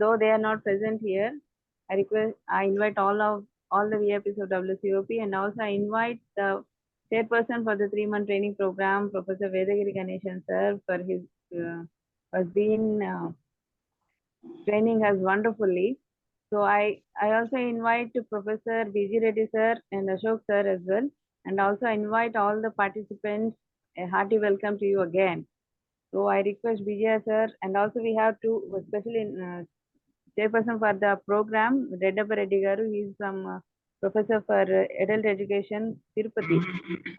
though they are not present here, I invite all the VIPs of WCOP, and also I invite the chairperson for the 3-month training program, Professor Vedagiri Ganeshan sir, for his has been training us wonderfully. So I also invite Professor B.G. Reddy sir and Ashok sir as well, and also invite all the participants a hearty welcome to you again. So I request Vijay sir, and also we have two, especially chairperson for the program, Reddappa Reddy garu. He is some professor for adult education, Tirupati,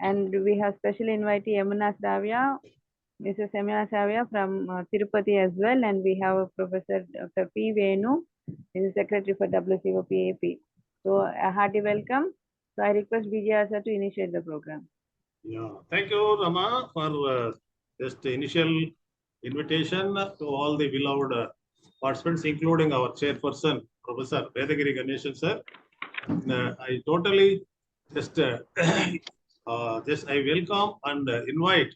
and we have special invitee Yamuna Savya, Mrs. Yamuna Savya from Tirupati as well, and we have Professor Dr. P. Venu, he is secretary for WCOP AP. So a hearty welcome. So I request Vijay sir to initiate the program. Yeah, thank you, Rama, for just initial invitation to all the beloved participants, including our chairperson, Professor Vedagiri Ganeshan sir. I totally just I welcome and invite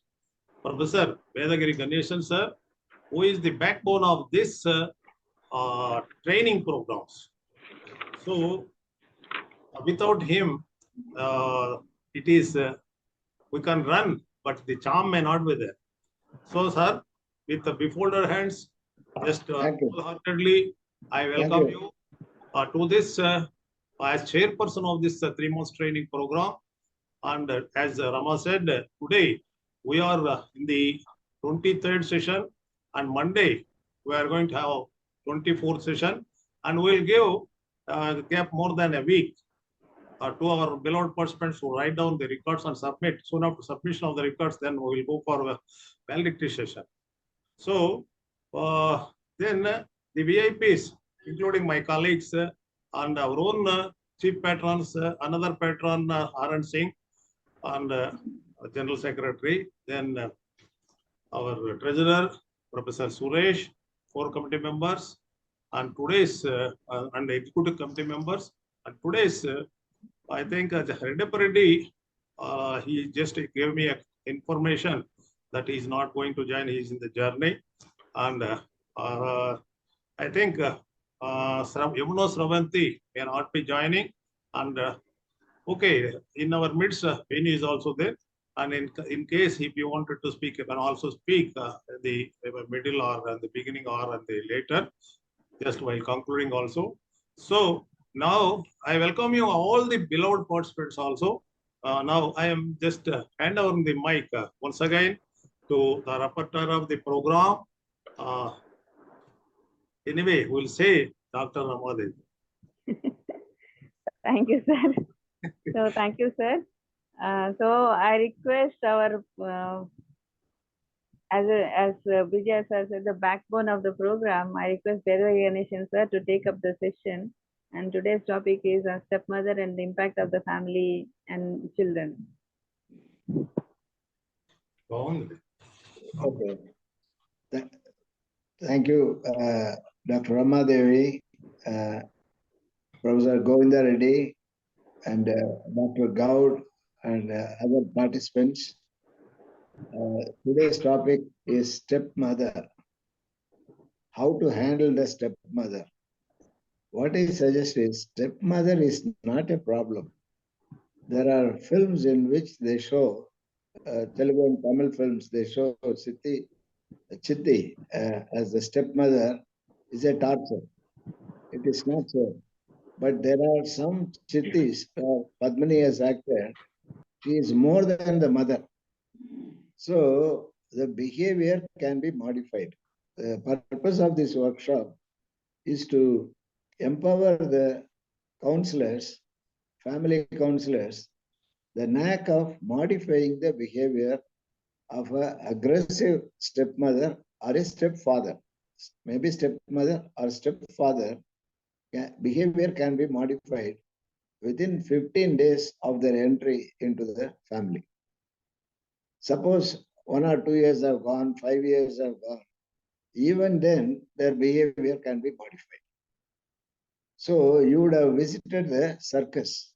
Professor Vedagiri Ganeshan sir, who is the backbone of this training programs. So without him, it is we can run, but the charm may not be there. So, sir, with the befolded hands, just wholeheartedly, I welcome you to this as chairperson of this 3-month training program. And as Rama said, today we are in the 23rd session, and Monday we are going to have 24th session, and we'll give gap more than a week to our beloved participants who write down the records and submit. Soon after submission of the records, then we will go for a valedictory session. So then the VIPs, including my colleagues and our own chief patrons, another patron, Arun Singh, and General Secretary, then our treasurer, Professor Suresh, 4 committee members, and today's and executive committee members, and today's I think Reddappa Reddy, he just gave me information that he is not going to join. He is in the journey, and I think Yamuna Sravanti may not be joining. And okay, in our midst, Penny is also there. And in case if you wanted to speak, you can also speak the middle or the beginning or the later, just while concluding also. So now I welcome you all the beloved participants also. Now I am just hand over the mic once again to the rapporteur of the program. Anyway, we'll say Dr. Ramadev. Thank you, sir. So thank you, sir. So I request our as Vijay sir said, the backbone of the program, I request Vedagiri Ganeshan sir to take up the session. And today's topic is stepmother and the impact of the family and children. Okay. Thank you, Dr. Ramadevi, Professor Govinda Reddy, and Dr. Gaud, and other participants. Today's topic is stepmother. How to handle the stepmother. What I suggest is stepmother is not a problem. There are films in which they show, Telugu and Tamil films, they show Chitti as the stepmother is a torture. It is not so. But there are some Chittis, Padmini has acted, she is more than the mother. So the behavior can be modified. The purpose of this workshop is to empower the counselors, family counselors, the knack of modifying the behavior of an aggressive stepmother or a stepfather. Maybe stepmother or stepfather, behavior can be modified within 15 days of their entry into the family. Suppose 1 or 2 years have gone, 5 years have gone, even then their behavior can be modified. So you would have visited the circus,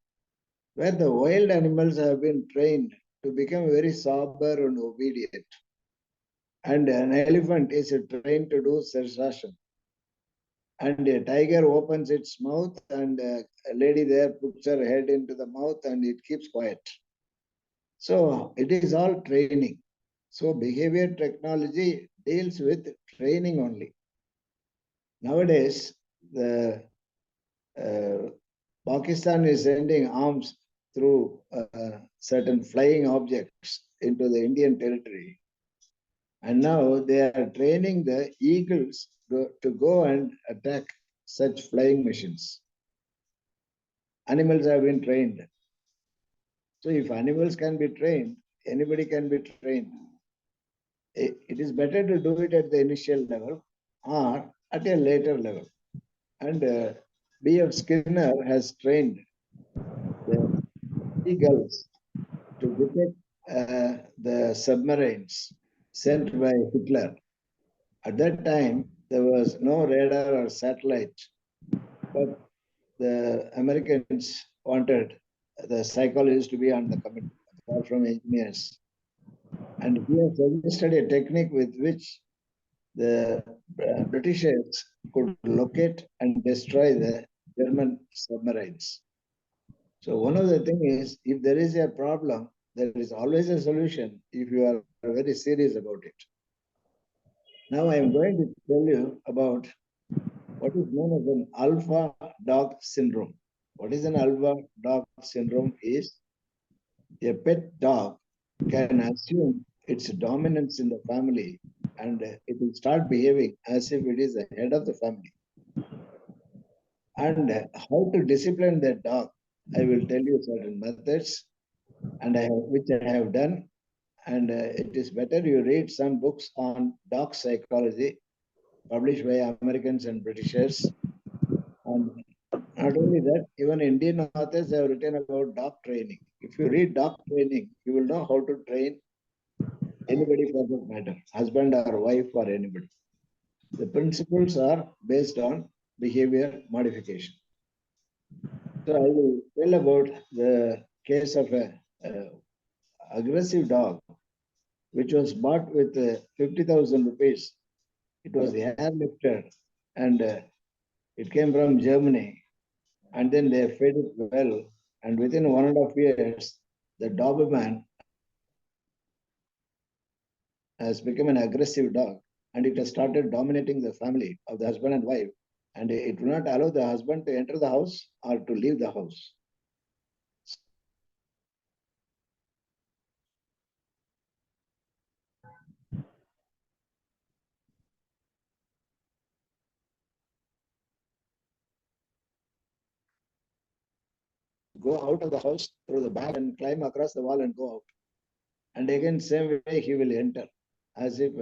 where the wild animals have been trained to become very sober and obedient. And an elephant is trained to do sirsasana. And a tiger opens its mouth, and a lady there puts her head into the mouth, and it keeps quiet. So it is all training. So behavior technology deals with training only. Nowadays, the Pakistan is sending arms through certain flying objects into the Indian territory. And now they are training the eagles to go and attack such flying machines. Animals have been trained. So if animals can be trained, anybody can be trained. It is better to do it at the initial level or at a later level. And B.F. Skinner has trained the seagulls to detect the submarines sent by Hitler. At that time, there was no radar or satellite, but the Americans wanted the psychologists to be on the committee, apart from engineers. And he has suggested a technique with which the Britishers could locate and destroy the German submarines. So one of the things is, if there is a problem, there is always a solution if you are very serious about it. Now I am going to tell you about what is known as an alpha dog syndrome. What is an alpha dog syndrome is a pet dog can assume its dominance in the family, and it will start behaving as if it is the head of the family. And how to discipline that dog, I will tell you certain methods, and which I have done. And it is better you read some books on dog psychology published by Americans and Britishers. And not only that, even Indian authors have written about dog training. If you read dog training, you will know how to train anybody for that matter, husband or wife or anybody. The principles are based on behavior modification. So I will tell about the case of a aggressive dog, which was bought with 50,000 rupees. It was airlifted, and it came from Germany. And then they fed it well. And within 1.5 years, the Doberman has become an aggressive dog, and it has started dominating the family of the husband and wife. And it will not allow the husband to enter the house or to leave the house. So the dog has started dominating the family. And he will go out of the house through the back and climb across the wall and go out. And again, same way he will enter, as if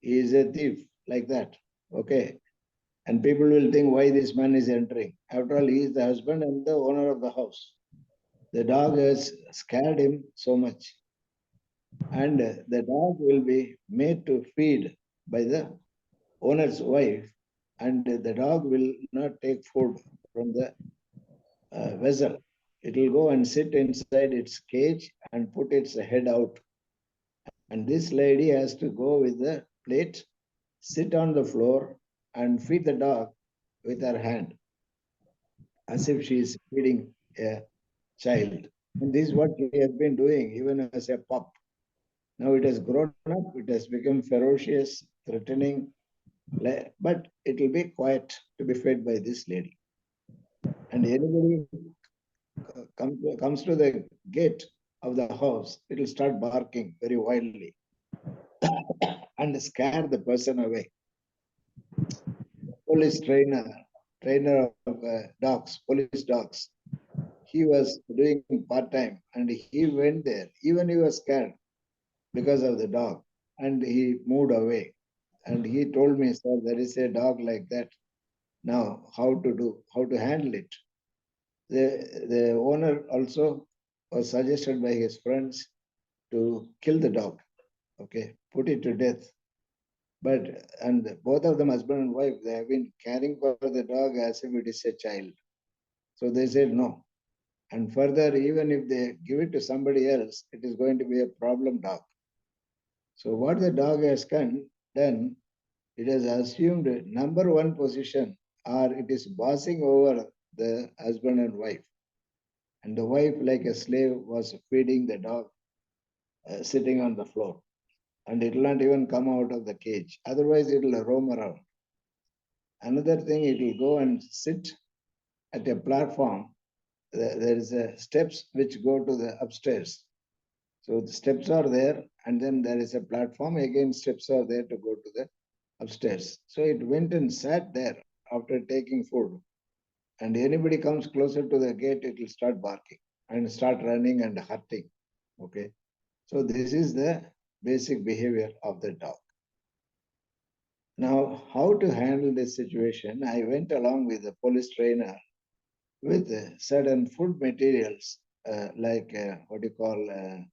he is a thief, like that. Okay. And people will think why this man is entering. After all, he is the husband and the owner of the house. The dog has scared him so much. And the dog will be made to feed by the owner's wife, and the dog will not take food from the vessel. It will go and sit inside its cage and put its head out. And this lady has to go with the plate, sit on the floor, and feed the dog with her hand, as if she is feeding a child. And this is what he has been doing even as a pup. Now it has grown up, it has become ferocious, threatening, but it will be quiet to be fed by this lady. And anybody comes to the gate of the house, it will start barking very wildly and scare the person away. Police trainer of police dogs, he was doing part-time, and he went there. Even he was scared because of the dog, and he moved away. And he told me, sir, there is a dog like that. Now, how to handle it? The owner also was suggested by his friends to kill the dog, okay, put it to death. And both of them, husband and wife, they have been caring for the dog as if it is a child. So they said no. And further, even if they give it to somebody else, it is going to be a problem dog. So what the dog has done It has assumed number one position, or it is bossing over the husband and wife. And the wife, like a slave, was feeding the dog sitting on the floor. And it will not even come out of the cage. Otherwise, it will roam around. Another thing, it will go and sit at a platform. There is a steps which go to the upstairs. So the steps are there, and then there is a platform. Again, steps are there to go to the upstairs. So it went and sat there after taking food. And anybody comes closer to the gate, it will start barking and start running and hurting. Okay. So this is the basic behavior of the dog. Now, how to handle this situation? I went along with the police trainer with certain food materials, like what you call,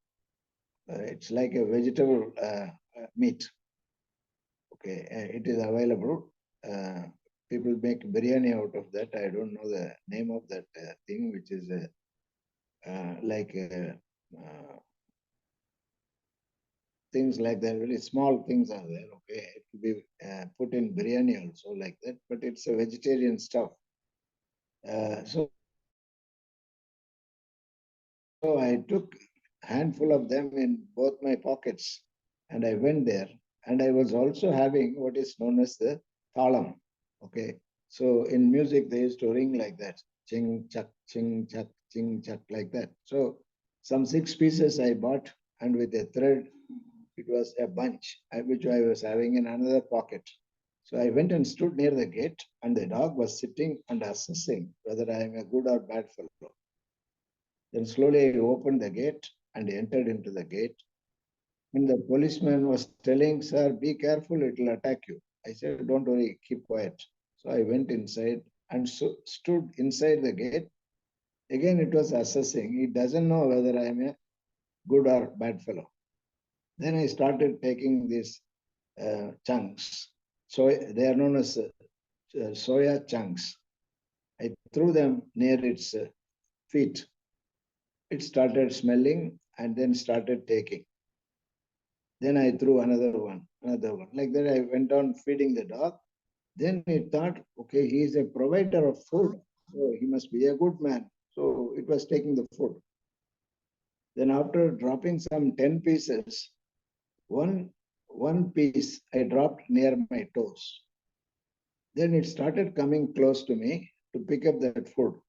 it's like a vegetable meat. Okay, it is available. People make biryani out of that. I don't know the name of that thing, which is like things like that. Very small things are there. Okay, it will be put in biryani also like that, but it's a vegetarian stuff. So I took handful of them in both my pockets, and I went there. And I was also having what is known as the talam. Okay, so in music they used to ring like that, ching chak, like that. So some 6 pieces I bought, and with a thread, it was a bunch which I was having in another pocket. So I went and stood near the gate, and the dog was sitting and assessing whether I am a good or bad fellow. Then slowly I opened the gate and entered into the gate. And the policeman was telling, "Sir, be careful, it will attack you." I said, "Don't worry, keep quiet." So I went inside and stood inside the gate. Again, it was assessing. He doesn't know whether I am a good or bad fellow. Then I started taking these chunks. So they are known as soya chunks. I threw them near its feet. It started smelling and then started taking. Then I threw another one. Like that, I went on feeding the dog. Then it thought, okay, he is a provider of food, so he must be a good man. So it was taking the food. Then after dropping some 10 pieces, one piece I dropped near my toes. Then it started coming close to me to pick up that food.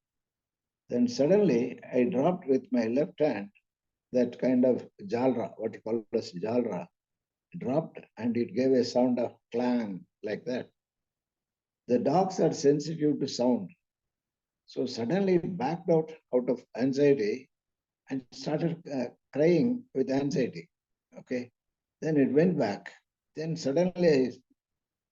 Then suddenly I dropped with my left hand that kind of jalra, what you call as jalra, dropped, and it gave a sound of clang like that. The dogs are sensitive to sound. So suddenly it backed out of anxiety and started crying with anxiety. Okay. Then it went back. Then suddenly I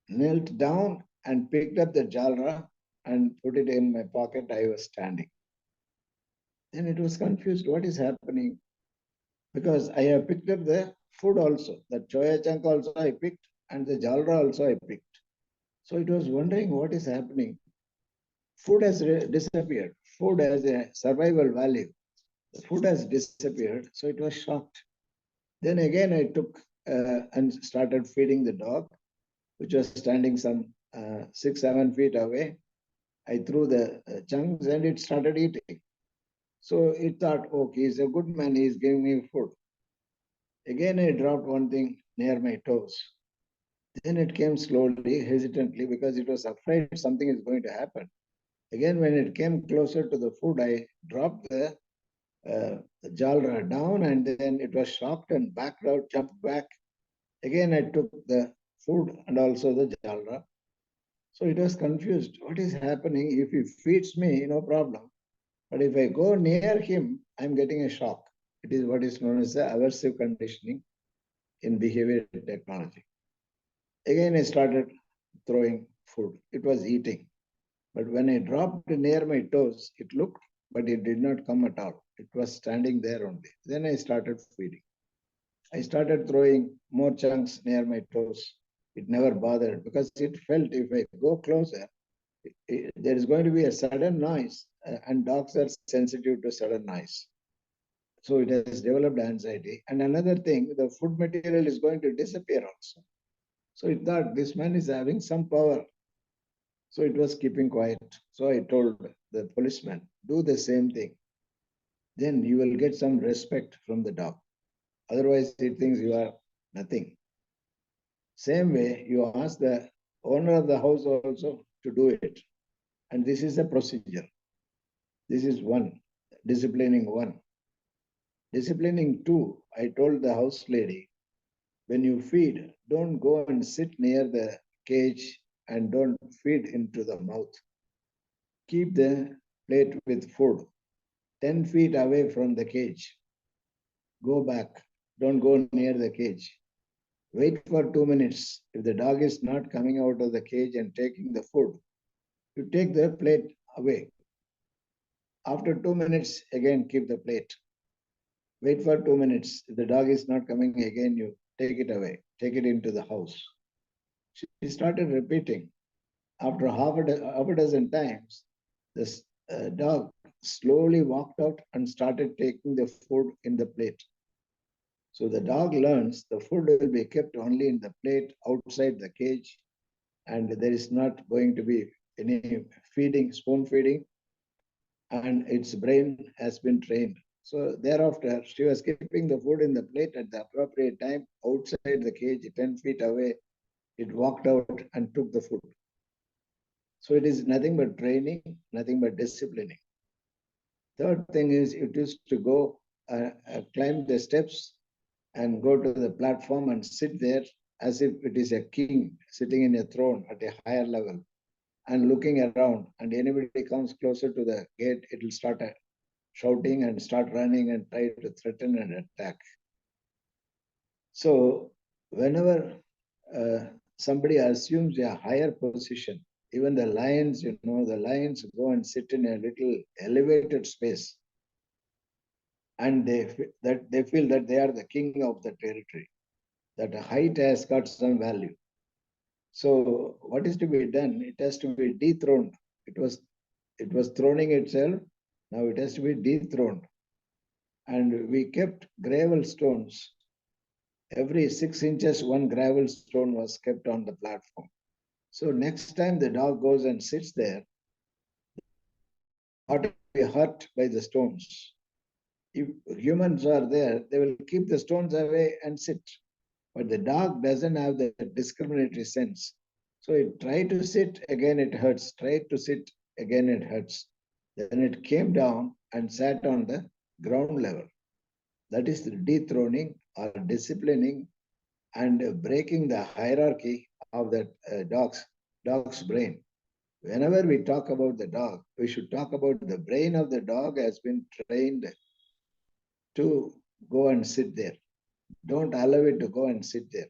knelt down and picked up the jalra and put it in my pocket. I was standing. Then it was confused. What is happening? Because I have picked up the food also. The choya chunk also I picked, and the jalra also I picked. So it was wondering what is happening. Food has disappeared. Food has a survival value. The food has disappeared. So it was shocked. Then again I took and started feeding the dog, which was standing some 6-7 feet away. I threw the chunks and it started eating. So it thought, okay, he's a good man, he's giving me food. Again, I dropped one thing near my toes. Then it came slowly, hesitantly, because it was afraid something is going to happen. Again, when it came closer to the food, I dropped the jalra down, and then it was shocked and backed out, jumped back. Again, I took the food and also the jalra. So it was confused. What is happening? If he feeds me, no problem. But if I go near him, I'm getting a shock. It is what is known as the aversive conditioning in behavior technology. Again, I started throwing food. It was eating. But when I dropped near my toes, it looked, but it did not come at all. It was standing there only. Then I started feeding. I started throwing more chunks near my toes. It never bothered because it felt if I go closer, there is going to be a sudden noise, and dogs are sensitive to sudden noise. So it has developed anxiety. And another thing, the food material is going to disappear also. So it thought this man is having some power. So it was keeping quiet. So I told the policeman, do the same thing. Then you will get some respect from the dog. Otherwise, it thinks you are nothing. Same way, you ask the owner of the house also to do it. And this is a procedure. This is one, disciplining one. Disciplining two, I told the house lady, when you feed, don't go and sit near the cage and don't feed into the mouth. Keep the plate with food 10 feet away from the cage. Go back. Don't go near the cage. Wait for 2 minutes. If the dog is not coming out of the cage and taking the food, you take the plate away. After 2 minutes, again keep the plate. Wait for 2 minutes. If the dog is not coming again, you take it away. Take it into the house. She started repeating. After half a dozen times, this dog slowly walked out and started taking the food in the plate. So the dog learns the food will be kept only in the plate outside the cage, and there is not going to be any feeding, spoon feeding, and its brain has been trained. So thereafter, she was keeping the food in the plate at the appropriate time outside the cage, 10 feet away. It walked out and took the food. So it is nothing but training, nothing but disciplining. Third thing is it used to go climb the steps and go to the platform and sit there as if it is a king sitting in a throne at a higher level and looking around. And anybody comes closer to the gate, it will start shouting and start running and try to threaten and attack. So whenever somebody assumes a higher position, even the lions, the lions go and sit in a little elevated space, and they feel that they are the king of the territory, that height has got some value. So what is to be done? It has to be dethroned. It was throning itself. Now it has to be dethroned. And we kept gravel stones. Every 6 inches, one gravel stone was kept on the platform. So next time the dog goes and sits there, not to be hurt by the stones. If humans are there, they will keep the stones away and sit. But the dog doesn't have the discriminatory sense. So it tried to sit, again it hurts. Tried to sit, again it hurts. Then it came down and sat on the ground level. That is the dethroning or disciplining and breaking the hierarchy of that dog's brain. Whenever we talk about the dog, we should talk about the brain of the dog has been trained to go and sit there. Don't allow it to go and sit there.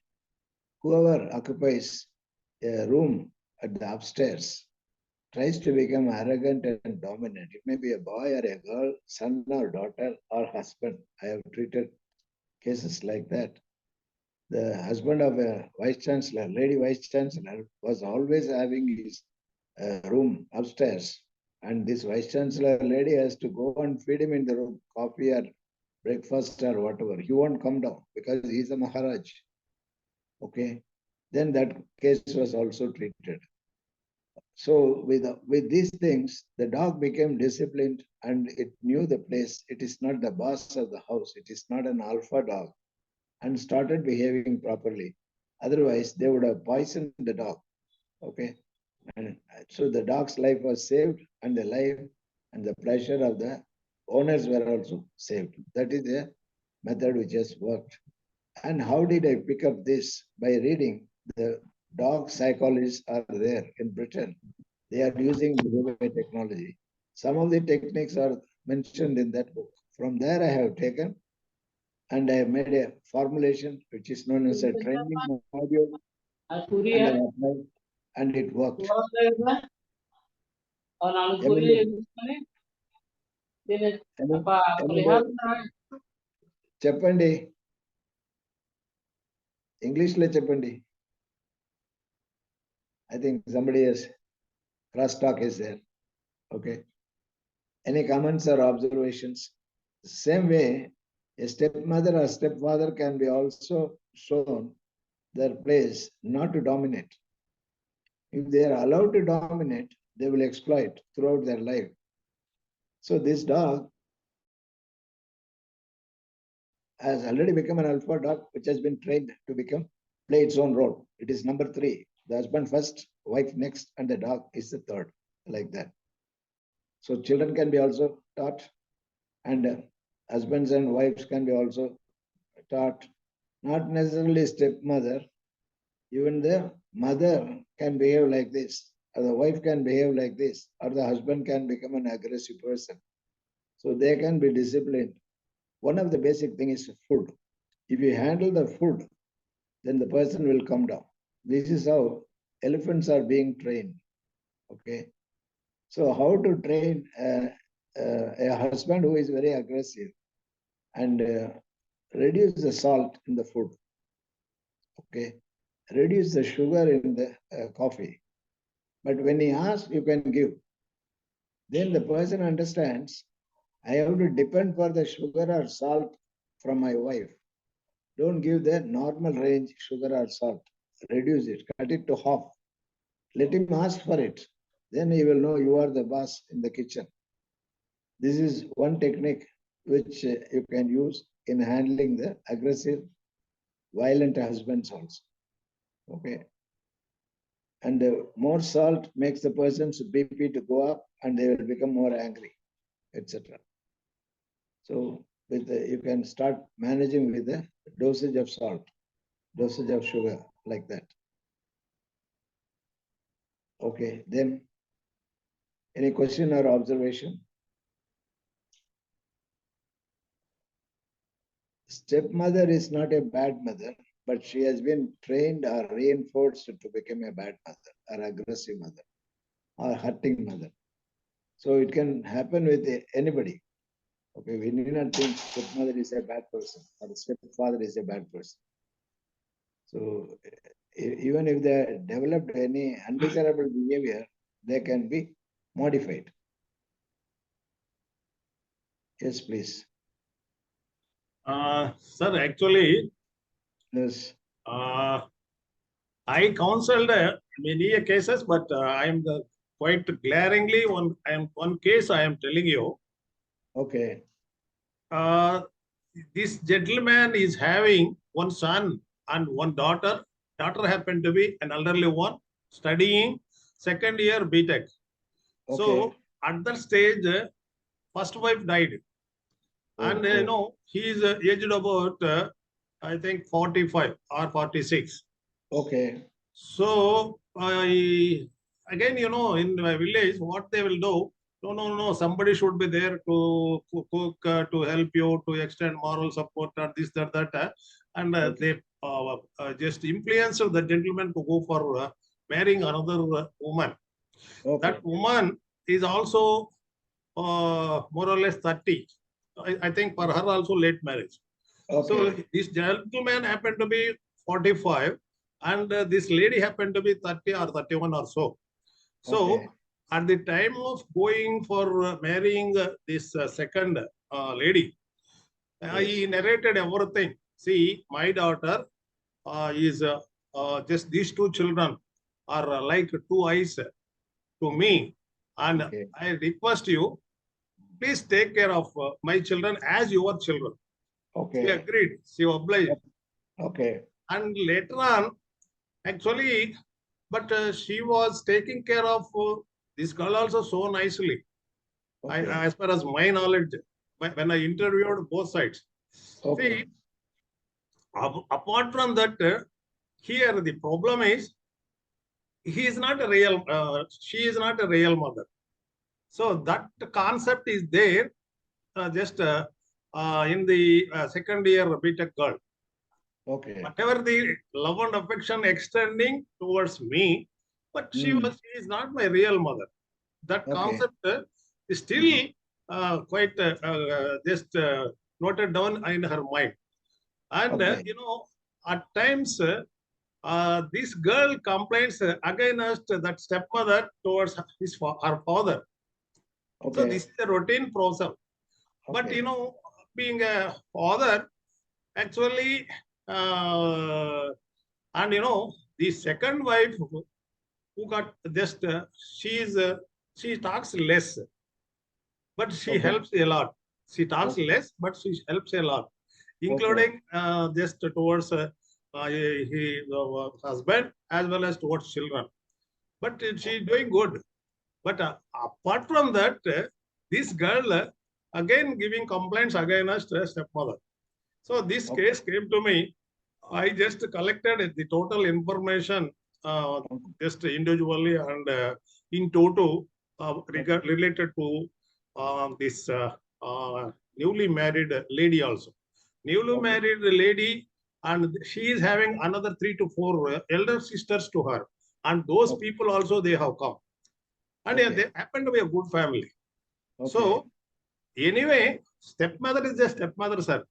Whoever occupies a room at the upstairs tries to become arrogant and dominant. It may be a boy or a girl, son or daughter or husband. I have treated cases like that. The husband of a vice chancellor, lady vice chancellor, was always having his room upstairs. And this vice chancellor lady has to go and feed him in the room, coffee or breakfast or whatever. He won't come down because he's a Maharaj. Okay. Then that case was also treated. So with these things, the dog became disciplined and it knew the place. It is not the boss of the house. It is not an alpha dog, and started behaving properly. Otherwise, they would have poisoned the dog. Okay. And so the dog's life was saved, and the life and the pleasure of the owners were also saved. That is the method which has worked. And how did I pick up this? By reading. The dog psychologists are there in Britain. They are using behavior technology. Some of the techniques are mentioned in that book. From there, I have taken and I made a formulation which is known as a training module, and I applied, and it worked. చెప్పండి ఇంగ్లీష్లో చెప్పండి. I think somebody has crosstalk is there. Okay. Any comments or observations? Same way, a stepmother or stepfather can be also shown their place not to dominate. If they are allowed to dominate, they will exploit throughout their life. So this dog has already become an alpha dog, which has been trained to play its own role. It is number 3. The husband first, wife next, and the dog is the third, like that. So children can be also taught, and husbands and wives can be also taught. Not necessarily stepmother, even the mother can behave like this, or the wife can behave like this, or the husband can become an aggressive person. So they can be disciplined. One of the basic things is food. If you handle the food, then the person will come down. This is how elephants are being trained. Okay. So how to train a husband who is very aggressive and reduce the salt in the food. Okay. Reduce the sugar in the coffee. But when he asks, you can give. Then the person understands, I have to depend for the sugar or salt from my wife. Don't give the normal range sugar or salt. Reduce it, cut it to half. Let him ask for it. Then he will know you are the boss in the kitchen. This is one technique which you can use in handling the aggressive, violent husbands also. Okay. And more salt makes the person's BP to go up and they will become more angry, etc. So you can start managing with the dosage of salt, dosage of sugar, like that. Okay, then any question or observation? Stepmother is not a bad mother, but she has been trained or reinforced to become a bad mother or aggressive mother or hurting mother. So it can happen with anybody. Okay, we need not think stepmother is a bad person or stepfather is a bad person. So even if they developed any undesirable behavior, they can be modified. Yes, please. Sir, actually, Yes. I counseled many cases, but I am quite glaringly one case I am telling you. Okay. This gentleman is having one son and one daughter. Daughter happened to be an elderly one, studying second year BTech. Okay. So at that stage, first wife died. And he is aged about, I think, 45 or 46. Okay. So again, in my village, what they will do, no, somebody should be there to cook, to help you, to extend moral support, or this, that. And Okay. they just influence the gentleman to go for marrying another woman. Okay. That woman is also more or less 30. I think for her also late marriage. Okay. So this gentleman happened to be 45 and this lady happened to be 30 or 31 or so. So Okay. at the time of going for marrying this second lady, he narrated everything. See, my daughter is just these two children are like two eyes to me. And Okay. I request you, please take care of my children as your children. She Okay. agreed. She obliged. Okay. And later on, actually, but she was taking care of this girl also so nicely. Okay. As far as my knowledge, when I interviewed both sides. Okay. See, apart from that, here the problem is he is not a real, she is not a real mother. So that concept is there just in the second year BTech girl. Okay. Whatever the love and affection extending towards me, but she is not my real mother. That concept is still quite just noted down in her mind. And Okay. at times this girl complains against that stepmother towards her father. So Okay. this is a routine process. But Okay. being a father, actually, And the second wife who got just she talks less, but she Okay. helps a lot. She talks Okay. less, but she helps a lot, Okay. including just towards husband as well as towards children. But she's doing good. But apart from that, this girl again giving complaints against her stepmother. So this Okay. case came to me. I just collected the total information just individually and in total related to this newly married lady also. Newly Okay. married lady, and she is having another 3 to 4 elder sisters to her. And those Okay. people also, they have come. And Okay. they happen to be a good family. Okay. So anyway, stepmother is just stepmother, sir.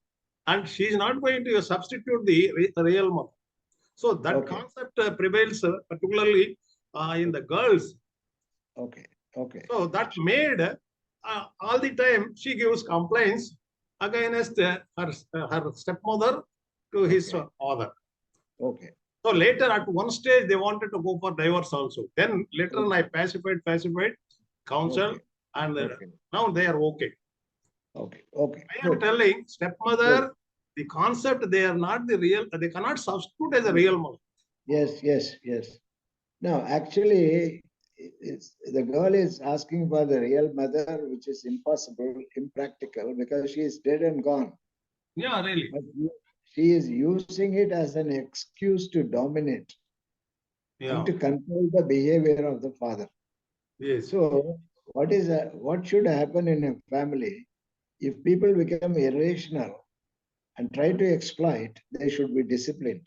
And she is not going to substitute the real mother. So that Okay. concept prevails particularly in the girls. Okay. Okay. So that made all the time she gives complaints against her stepmother to his Okay. father. Okay. So later at one stage they wanted to go for divorce also. Then later on I pacified, counsel, Okay. and Okay. now they are okay. Okay. Okay. I am Good. telling Good. stepmother, the concept, they are not the real, they cannot substitute as a Yes. real mother. Yes. Yes. Yes. Now, actually, the girl is asking for the real mother, which is impossible, impractical, because she is dead and gone. Yeah, really. But she is using it as an excuse to dominate Yeah. and to control the behavior of the father. Yes. So, what should happen in a family if people become irrational and try to exploit? They should be disciplined.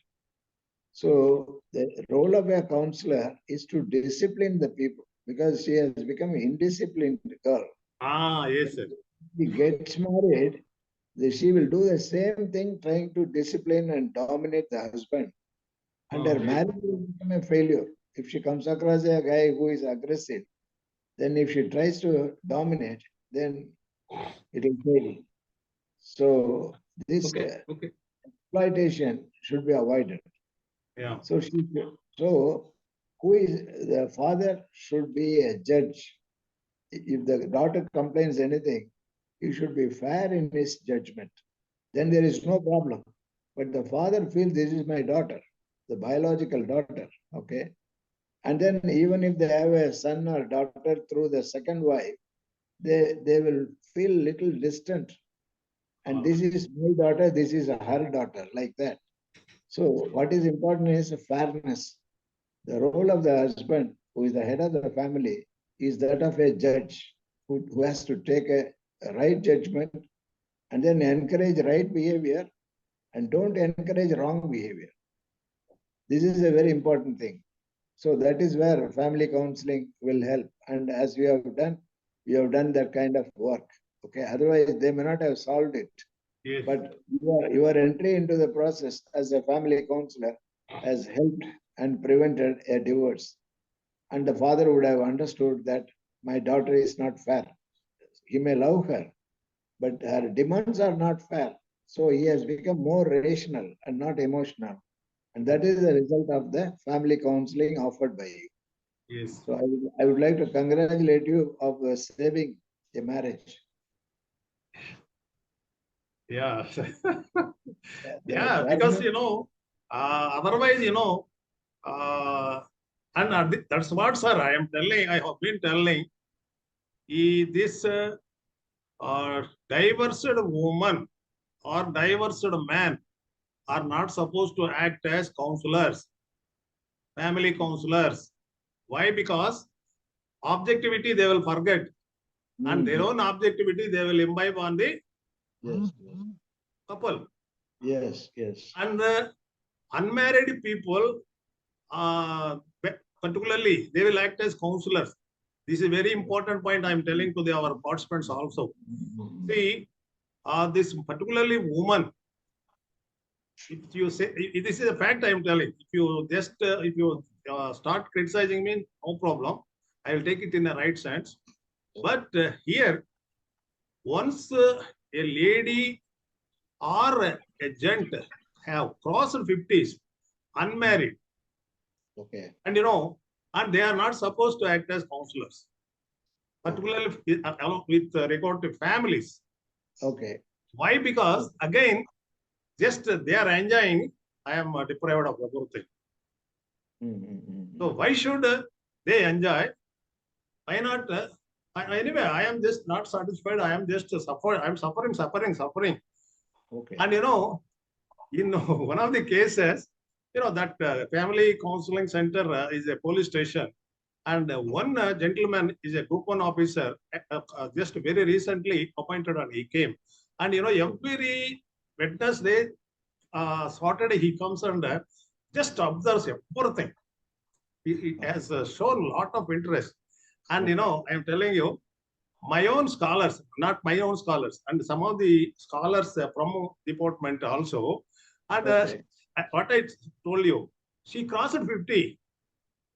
So the role of a counselor is to discipline the people because she has become an indisciplined girl. Yes, sir. She gets married, she will do the same thing, trying to discipline and dominate the husband. And her Yes. marriage will become a failure. If she comes across a guy who is aggressive, then if she tries to dominate, then it will fail. So this Okay. Okay. exploitation should be avoided. Yeah. So who is the father should be a judge. If the daughter complains anything, he should be fair in his judgment. Then there is no problem. But the father feels this is my daughter, the biological daughter, okay? And then even if they have a son or daughter through the second wife, they will feel little distant. And this is my daughter, this is her daughter, like that. So what is important is fairness. The role of the husband, who is the head of the family, is that of a judge who has to take a right judgment and then encourage right behavior and don't encourage wrong behavior. This is a very important thing. So that is where family counseling will help. And as we have done that kind of work. Okay. Otherwise, they may not have solved it. Yes. But your entry into the process as a family counselor has helped and prevented a divorce. And the father would have understood that my daughter is not fair. He may love her, but her demands are not fair. So he has become more rational and not emotional. And that is the result of the family counseling offered by you. Yes. So I would like to congratulate you of saving a marriage. Yeah. The Yeah, because fairness, otherwise, and that's what, sir, I am telling, I have been telling, this divorced woman or divorced man are not supposed to act as counselors, family counselors. Why? Because objectivity they will forget, and their own objectivity they will imbibe on the yes, couple. yes, yes. And the unmarried people, particularly, they will act as counselors. This is a very important point I am telling to our participants also. See, this particularly woman, if you say, this is a fact I am telling. If you just, if you start criticizing me, no problem. I will take it in the right sense. But here, once a lady or a gent have crossed 50s, unmarried. Okay. And and they are not supposed to act as counselors, particularly along with regard to families. Okay. Why? Because again, just they are enjoying, I am deprived of everything. So why should they enjoy? Why not? Anyway, I am just not satisfied. I am just suffering. I am suffering. Okay. And in one of the cases, that family counseling center is a police station, and one gentleman is a group one officer, just very recently appointed, and he came, and every Wednesday, Saturday he comes and just observes everything. He has shown a lot of interest, and I am telling you, my own scholars, not my own scholars, and some of the scholars from department also. And what I told you, she crossed 50.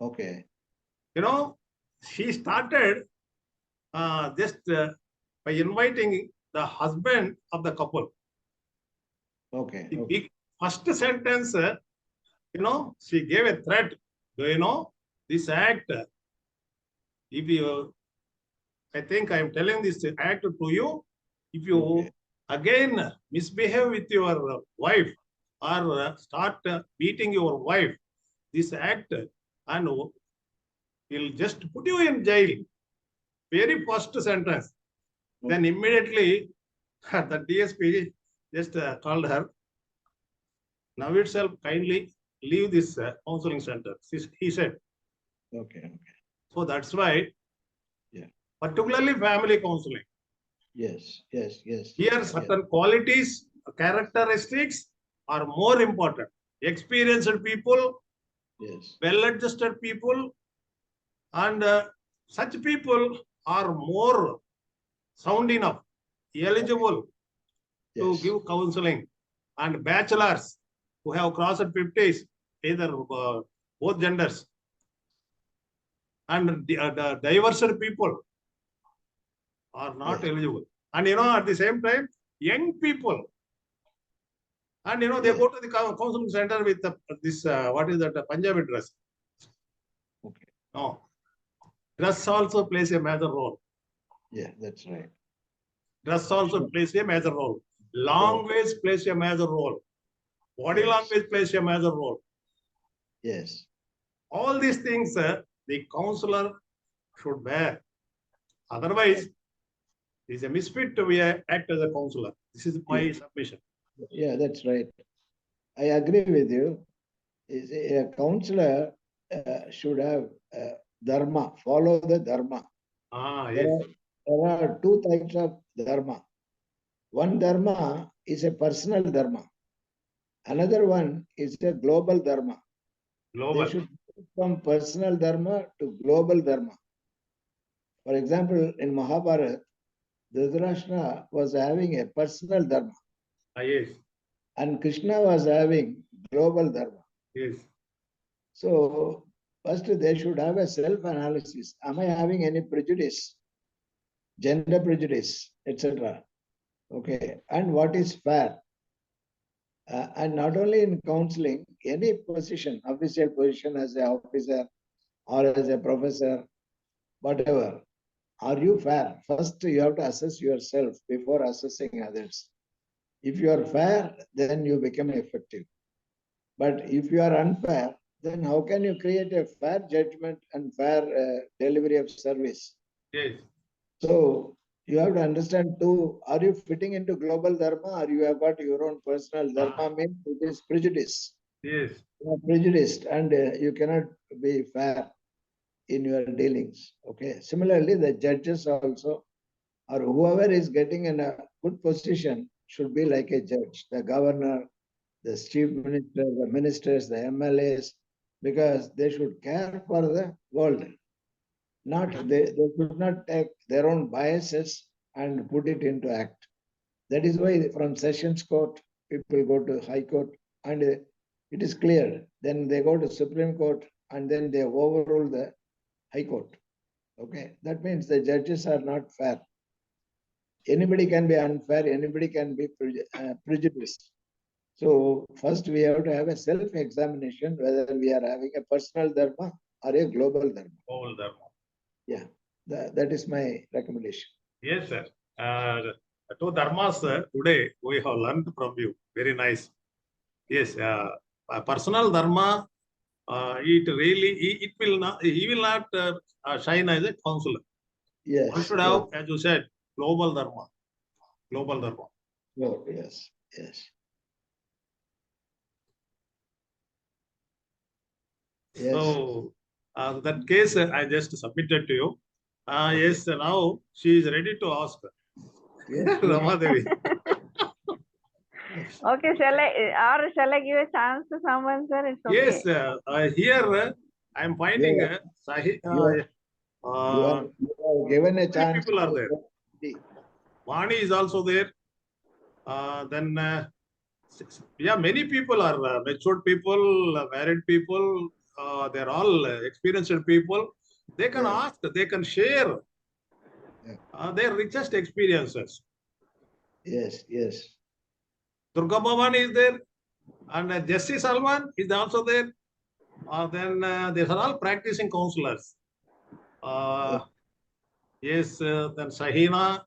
Okay. She started just by inviting the husband of the couple. Okay. The big first sentence, she gave a threat. Do you know this act? If you, I think I am telling this act to you. If you again misbehave with your wife or start beating your wife, this act and will just put you in jail. Very first sentence. Then immediately the DSP just called her. Now itself, kindly leave this counseling center. He said. Okay. So that's why, yeah, particularly family counseling. Yes. Here, certain qualities, characteristics are more important. Experienced people, yes, well-adjusted people, and such people are more sound enough, eligible to give counseling. And bachelors who have crossed 50s, either both genders, and the diverse people are not eligible. And at the same time, young people, and they go to the counseling center with this what is that, Punjabi dress. Okay. No, dress also plays a major role. Yeah, that's right. Dress also plays a major role. Language plays a major role. Body language plays a major role. Yes. All these things the counselor should bear. Otherwise, it is a misfit to act as a counselor. This is my submission. Yeah, that's right. I agree with you. A counselor should have dharma, follow the dharma. There are two types of dharma. One dharma is a personal dharma. Another one is a global dharma. They should move from personal dharma to global dharma. For example, in Mahabharata, Dhritarashtra was having a personal dharma. Yes. And Krishna was having global dharma. Yes. So first they should have a self-analysis. Am I having any prejudice, gender prejudice, etc.? Okay. And what is fair? And not only in counseling, any position, official position as an officer or as a professor, whatever, are you fair? First, you have to assess yourself before assessing others. If you are fair, then you become effective. But if you are unfair, then how can you create a fair judgment and fair delivery of service? Yes. So you have to understand too, are you fitting into global dharma or you have got your own personal dharma? Means it is prejudice. Yes. You are prejudiced and you cannot be fair in your dealings. Okay. Similarly, the judges also, or whoever is getting in a good position should be like a judge, the governor, the chief minister, the ministers, the MLAs, because they should care for the world. They should not take their own biases and put it into act. That is why from sessions court, people go to high court and it is clear. Then they go to Supreme Court and then they overrule the high court. Okay, that means the judges are not fair. Anybody can be unfair, anybody can be prejudiced. So first we have to have a self-examination whether we are having a personal dharma or a global dharma. Global dharma. Yeah, that is my recommendation. Yes, sir. Two dharmas, sir, today we have learned from you. Very nice. Yes, personal dharma, it really, it will not, he will not shine as a counselor. Yes. One should have, as you said, global dharma. Global dharma. Oh, yes, yes. Yes. So, that case I just submitted to you. Yes, now she is ready to ask. Yes. Ramadevi. Okay, shall I give a chance to someone, sir? It's okay. Yes, here I am finding You are given a chance. people are there. Vani is also there. Then, yeah, many people are matured people, married people. They're all experienced people. They can ask, they can share their richest experiences. Yes, yes. Durga Bhavan is there, and Jesse Salman is also there. Then these are all practicing counselors. Yes, then Sahina,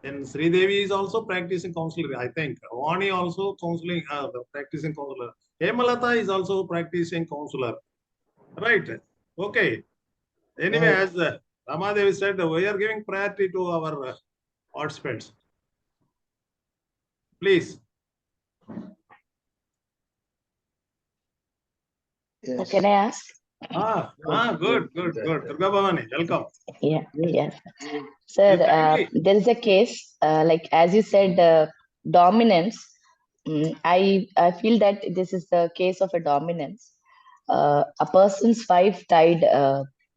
then Sridevi is also practicing counselor, I think. Vani also counseling, practicing counselor. Hemalata is also practicing counselor. Right. Okay. Anyway, as Ramadevi said, we are giving priority to our participants. Please. Yes. Can I ask? Good. Durga Bhavani, welcome. Yeah, yes. Yes, Sir, kindly. there is a case, like as you said, dominance. I feel that this is the case of a dominance. A person's wife died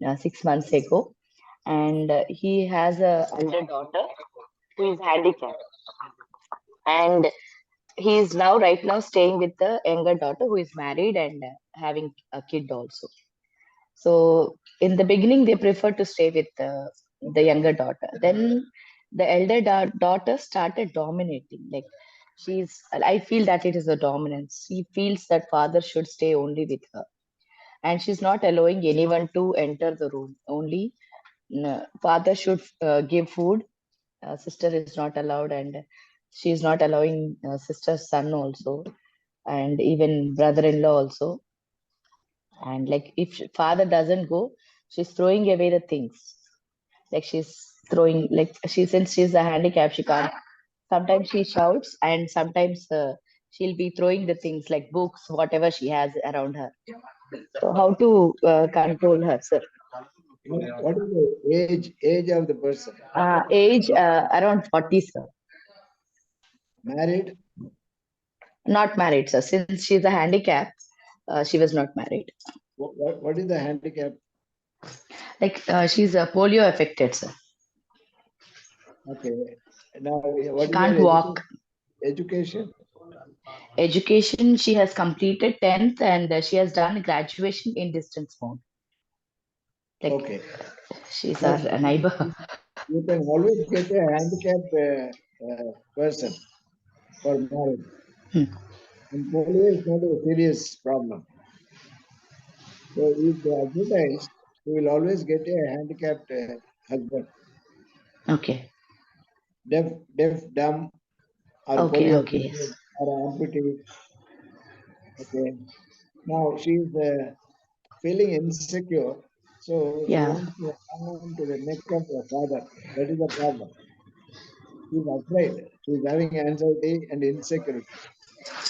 6 months ago, and he has a elder daughter who is handicapped, and he is now right now staying with the younger daughter who is married and having a kid also. So in the beginning, they prefer to stay with the younger daughter. Then the elder daughter started dominating. Like I feel that it is a dominance. She feels that father should stay only with her, and she's not allowing anyone to enter the room. Only father should give food. Sister is not allowed, and she is not allowing sister's son also, and even brother-in-law also. And like if father doesn't go, she's throwing away the things. Like she's throwing, like since she's a handicap, she can't. Sometimes she shouts, and sometimes she'll be throwing the things like books, whatever she has around her. So how to control her, sir? What is the age of the person? Age around 40, sir. Married? Not married, sir. Since she's a handicap, she was not married. What is the handicap? Like she's polio affected, sir. Okay. Now, what She can't walk. Education? Education, she has completed 10th and she has done graduation in distance mode. Like, okay. She's our neighbor. You can always get a handicapped person for marriage. And polio is not a serious problem. So if they advertise, you will always get a handicapped husband. Okay. Deaf, dumb, or polio or amputee. Okay. Now she is feeling insecure, so she wants to hang on to the neck of her father. That is the problem. She's afraid. She's having anxiety and insecurity.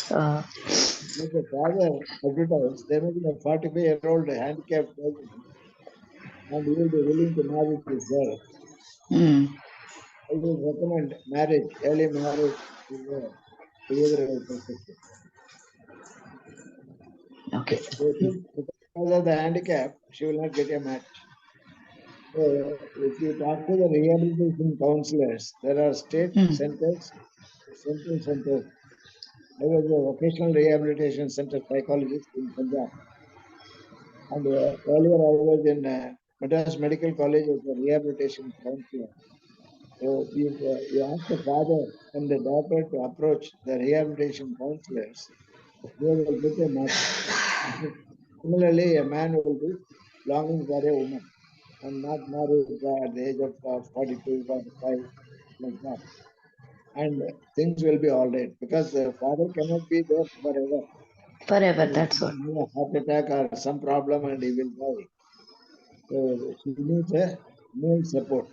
If the father advertised, there may be a 45-year-old handicapped person, and he will be willing to marry this girl. I will recommend marriage, early marriage, to behavioral perspective. Okay. Because of the handicap, she will not get a match. So if you talk to the rehabilitation counselors, there are state centers, central centers. I was a vocational rehabilitation center psychologist in Punjab. And earlier I was in Madras Medical College as a rehabilitation counselor. So if you ask the father and the daughter to approach the rehabilitation counselors, they will get a match. Similarly, a man will be longing for a woman and not married at the age of 42, 45, like that. And things will be all right because the father cannot be there forever. Forever, He that's what. will have a heart attack or some problem and he will die. So she needs a male support.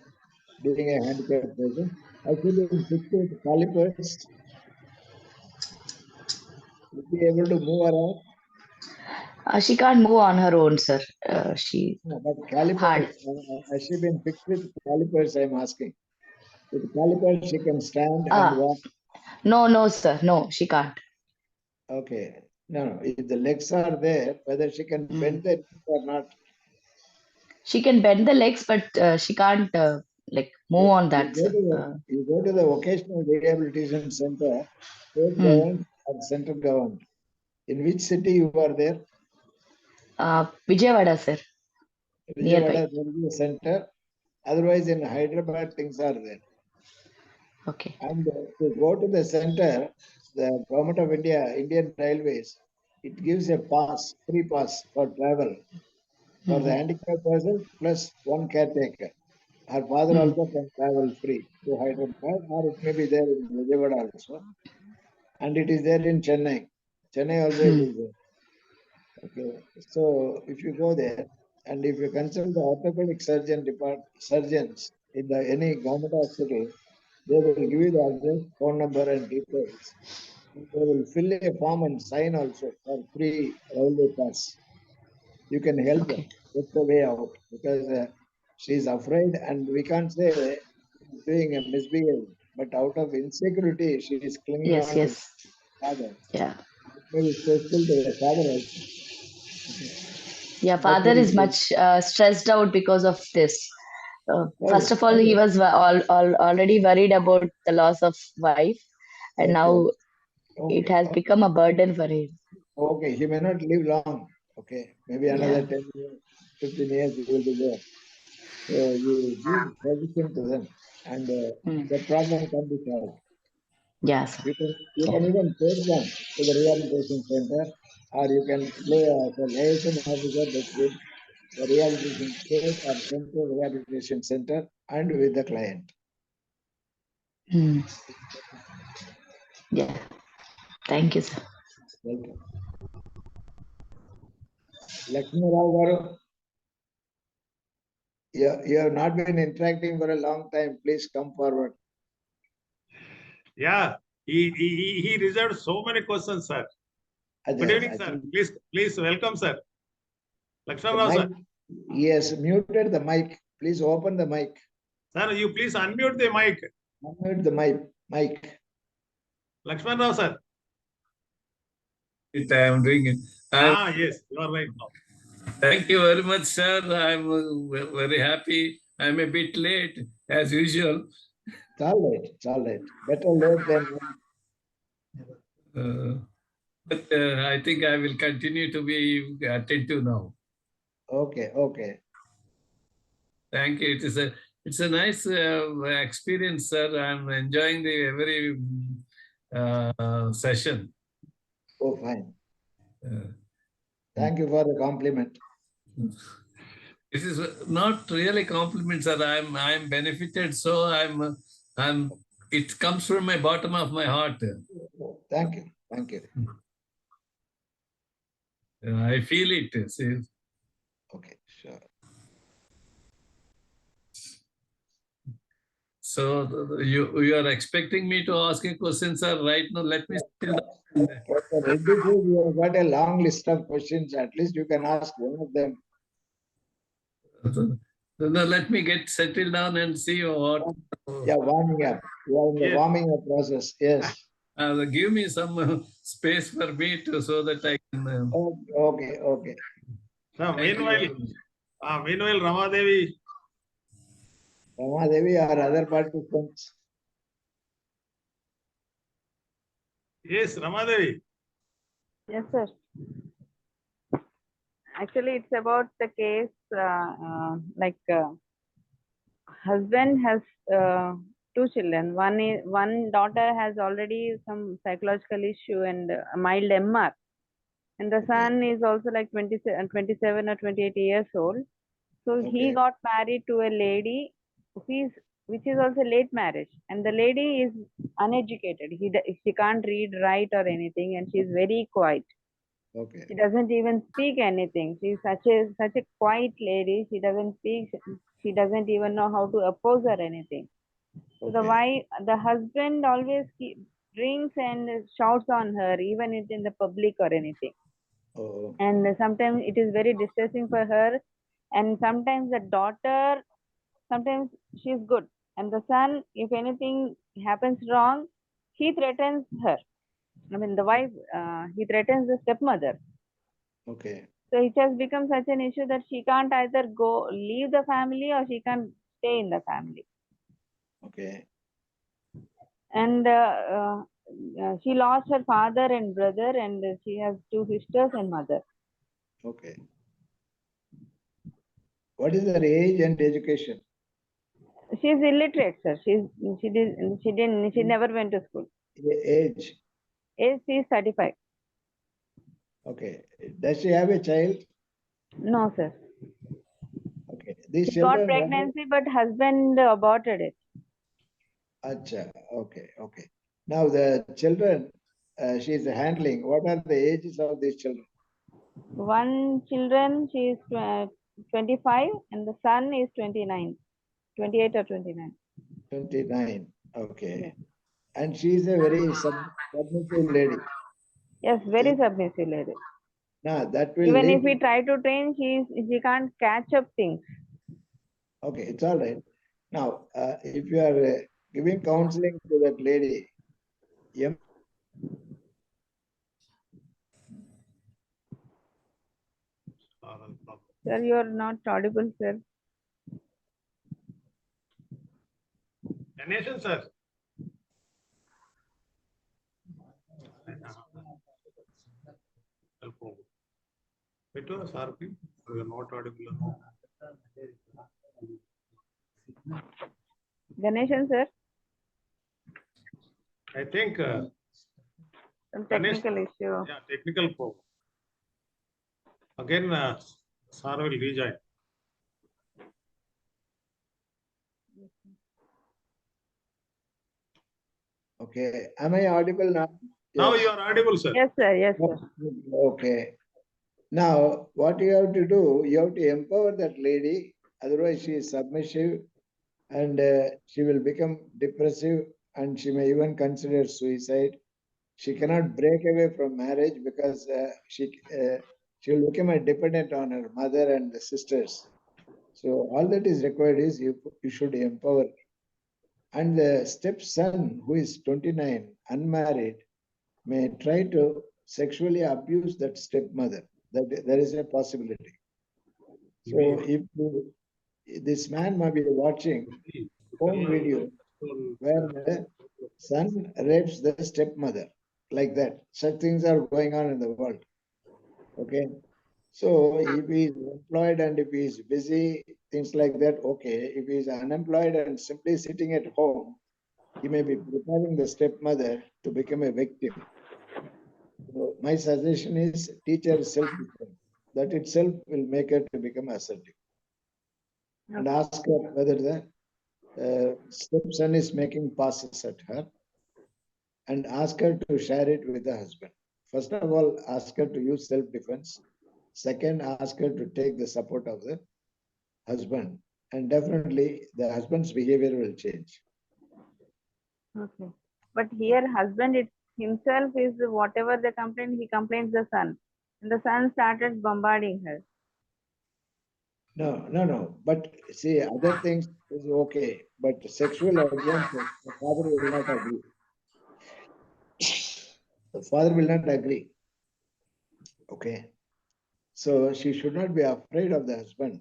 Being a handicapped person, I should be fixed with calipers to be able to move around. She can't move on her own, sir. She No, but hard. calipers, has she been fixed with calipers? I'm asking. With calipers, she can stand and Ah, walk. no, sir. No, she can't. Okay. No. If the legs are there, whether she can bend the knees or not. She can bend the legs, but she can't like move on You that, go sir. to you go to the vocational rehabilitation center, state Hmm. government or central government. In which city you are there? Vijayawada, sir. Vijayawada, Nearby. there is a center. Otherwise, in Hyderabad, things are there. Okay. And to go to the center, the government of India, Indian Railways, it gives a pass, free pass for travel for the handicapped person plus one caretaker. Her father also can travel free to Hyderabad, or it may be there in Vijayawada also. And it is there in Chennai. Chennai also it is there. Okay. So if you go there and if you consult the orthopedic surgeons in the any government hospital, they will give you the address, phone number, and details. And they will fill a form and sign also for free railway pass. You can help her. Okay. That's the way out because she's afraid, and we can't say she's doing a misbehavior. But out of insecurity, she is clinging Yes, on to yes. father. Yeah. It may be stressful to the father also. Yeah, That's father why is much stressed out because of this. First oh, of all, he was already worried about the loss of wife, and okay, now it okay, has become a burden for him. okay. He may not live long. Okay, maybe another Yeah. 10 years, 15 years he will be there. So you give suggestion to them, and Hmm. the problem can be solved. Yeah, sir. You can even take them to the rehabilitation center, or you can play as a liaison officer between the rehabilitation state or central rehabilitation center and with the client. Hmm. Yeah. Thank you, sir. Welcome. Lakshmi Rao garu, you have not been interacting for a long time. Please come forward. Yeah, he reserved so many questions, sir. Good Ajay, evening, sir. Please welcome, sir. Lakshman the Rao, mic, sir. yes, muted the mic. Please open the mic. Sir, you please unmute the mic. Unmute the mic. Lakshman Rao, sir. I am doing it. Yes, you are right now. Thank you very much, sir. I'm very happy. I'm a bit late, as usual. It's all right. It's all right. Better late than But I think I will continue to be attentive now. okay. Thank you. It's a nice experience, sir. I'm enjoying the every session. Oh, fine. Uh, Thank you for the compliment. This is not really compliment, sir. I'm benefited, so I'm. It comes from my bottom of my heart. Thank you. Thank you. I feel it. See. Okay, sure. So you are expecting me to ask a question, sir? Right now, let me still. Professor Reddy says you have got a long list of questions. At least you can ask one of them. No, let me get settled down and see what. Yeah, warming up. You are in the Yes. warming up process. Yes. Give me some space for me to so that I can. Okay. So Meanwhile, meanwhile, Ramadevi. Ramadevi or other participants. Yes, Ramadevi. Yes, sir. Actually, it's about the case husband has two children. One daughter has already some psychological issue and a mild MR, and the son is also like 27 or 28 years old. So he Okay. got married to a lady which is also late marriage, and the lady is uneducated. She can't read, write, or anything, and she's very quiet. Okay. She doesn't even speak anything. She's such a quiet lady. She doesn't speak. She doesn't even know how to oppose or anything. So Okay. the husband always drinks and shouts on her, even in the public or anything. Oh, And sometimes it is very distressing for her. And sometimes the daughter, sometimes she's good, and the son, if anything happens wrong, he threatens her. I mean, the wife, he threatens the stepmother. okay. So it has become such an issue that she can't either go leave the family or she can stay in the family. Okay. And she lost her father and brother, and she has two sisters and mother. Okay. What is their age and education? She's illiterate, sir. She never went to school. Age. Age she is 35. Okay. Does she have a child? No, sir. Okay. These She got children, pregnancy, but husband aborted it. Acha. Okay. Okay. Now the children she is handling, what are the ages of these children? One children, she is 25, and the son is 29, 28 or 29. 29. Okay. Yes, And she is a very submissive lady. yes, Okay. very submissive lady. Now that will Even if lead we to, try to train, she can't catch up things. okay, it's all right. Now, if you are giving counseling to that lady, em- Sir, you are not audible, sir. Ganeshan, sir. Better, sir, we are not audible. Ganeshan, sir, I think some Ganesh, technical issue. yeah, technical problem. Again, sir will rejoin. okay, am I audible now? Now Yes. you are audible, sir. Yes, sir. Yes, sir. Okay. Now, what you have to do, you have to empower that lady, otherwise she is submissive and she will become depressive and she may even consider suicide. She cannot break away from marriage because she will become a dependent on her mother and the sisters. So all that is required is you should empower. And the stepson, who is 29, unmarried, may try to sexually abuse that stepmother. That there is a possibility. So if this man might be watching home video where the son rapes the stepmother, like that. Such things are going on in the world. Okay. So if he is employed and if he is busy, things like that, okay. If he is unemployed and simply sitting at home, he may be preparing the stepmother to become a victim. So my suggestion is teach her self-defense. That itself will make her to become assertive. And ask her whether the stepson is making passes at her, and ask her to share it with the husband. First of all, ask her to use self-defense. Second, ask her to take the support of the husband. And definitely the husband's behavior will change. Okay. But here, husband himself is whatever the complaint, he complains the son. And the son started bombarding her. No. But see, other things is okay. But sexual advances, the father will not agree. The father will not agree. Okay. So she should not be afraid of the husband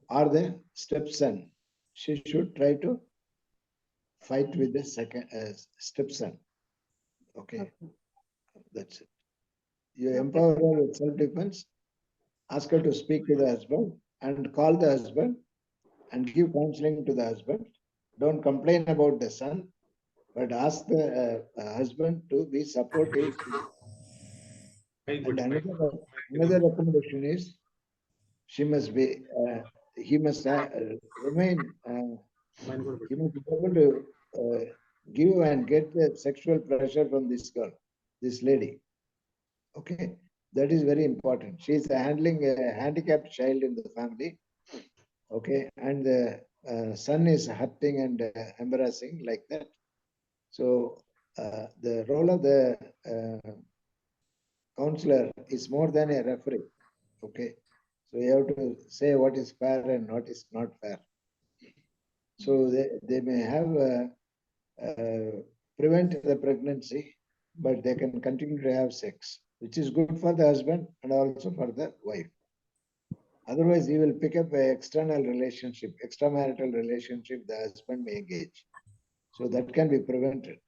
or the stepson. She should try to fight with the second stepson. Okay. That's it. You empower her with self-defense, ask her to speak to the husband and call the husband and give counseling to the husband don't complain about the son, but ask the husband to be supportive. And another recommendation is she must be, he must remain, he must be able to give and get the sexual pleasure from this girl, this lady. Okay, that is very important. She is handling a handicapped child in the family. Okay, and the son is hurting and embarrassing like that. So the role of the counselor is more than a referee. Okay, so you have to say what is fair and what is not fair. So they may have prevent the pregnancy, but they can continue to have sex, which is good for the husband and also for the wife. Otherwise, he will pick up an external relationship, extramarital relationship the husband may engage. So that can be prevented.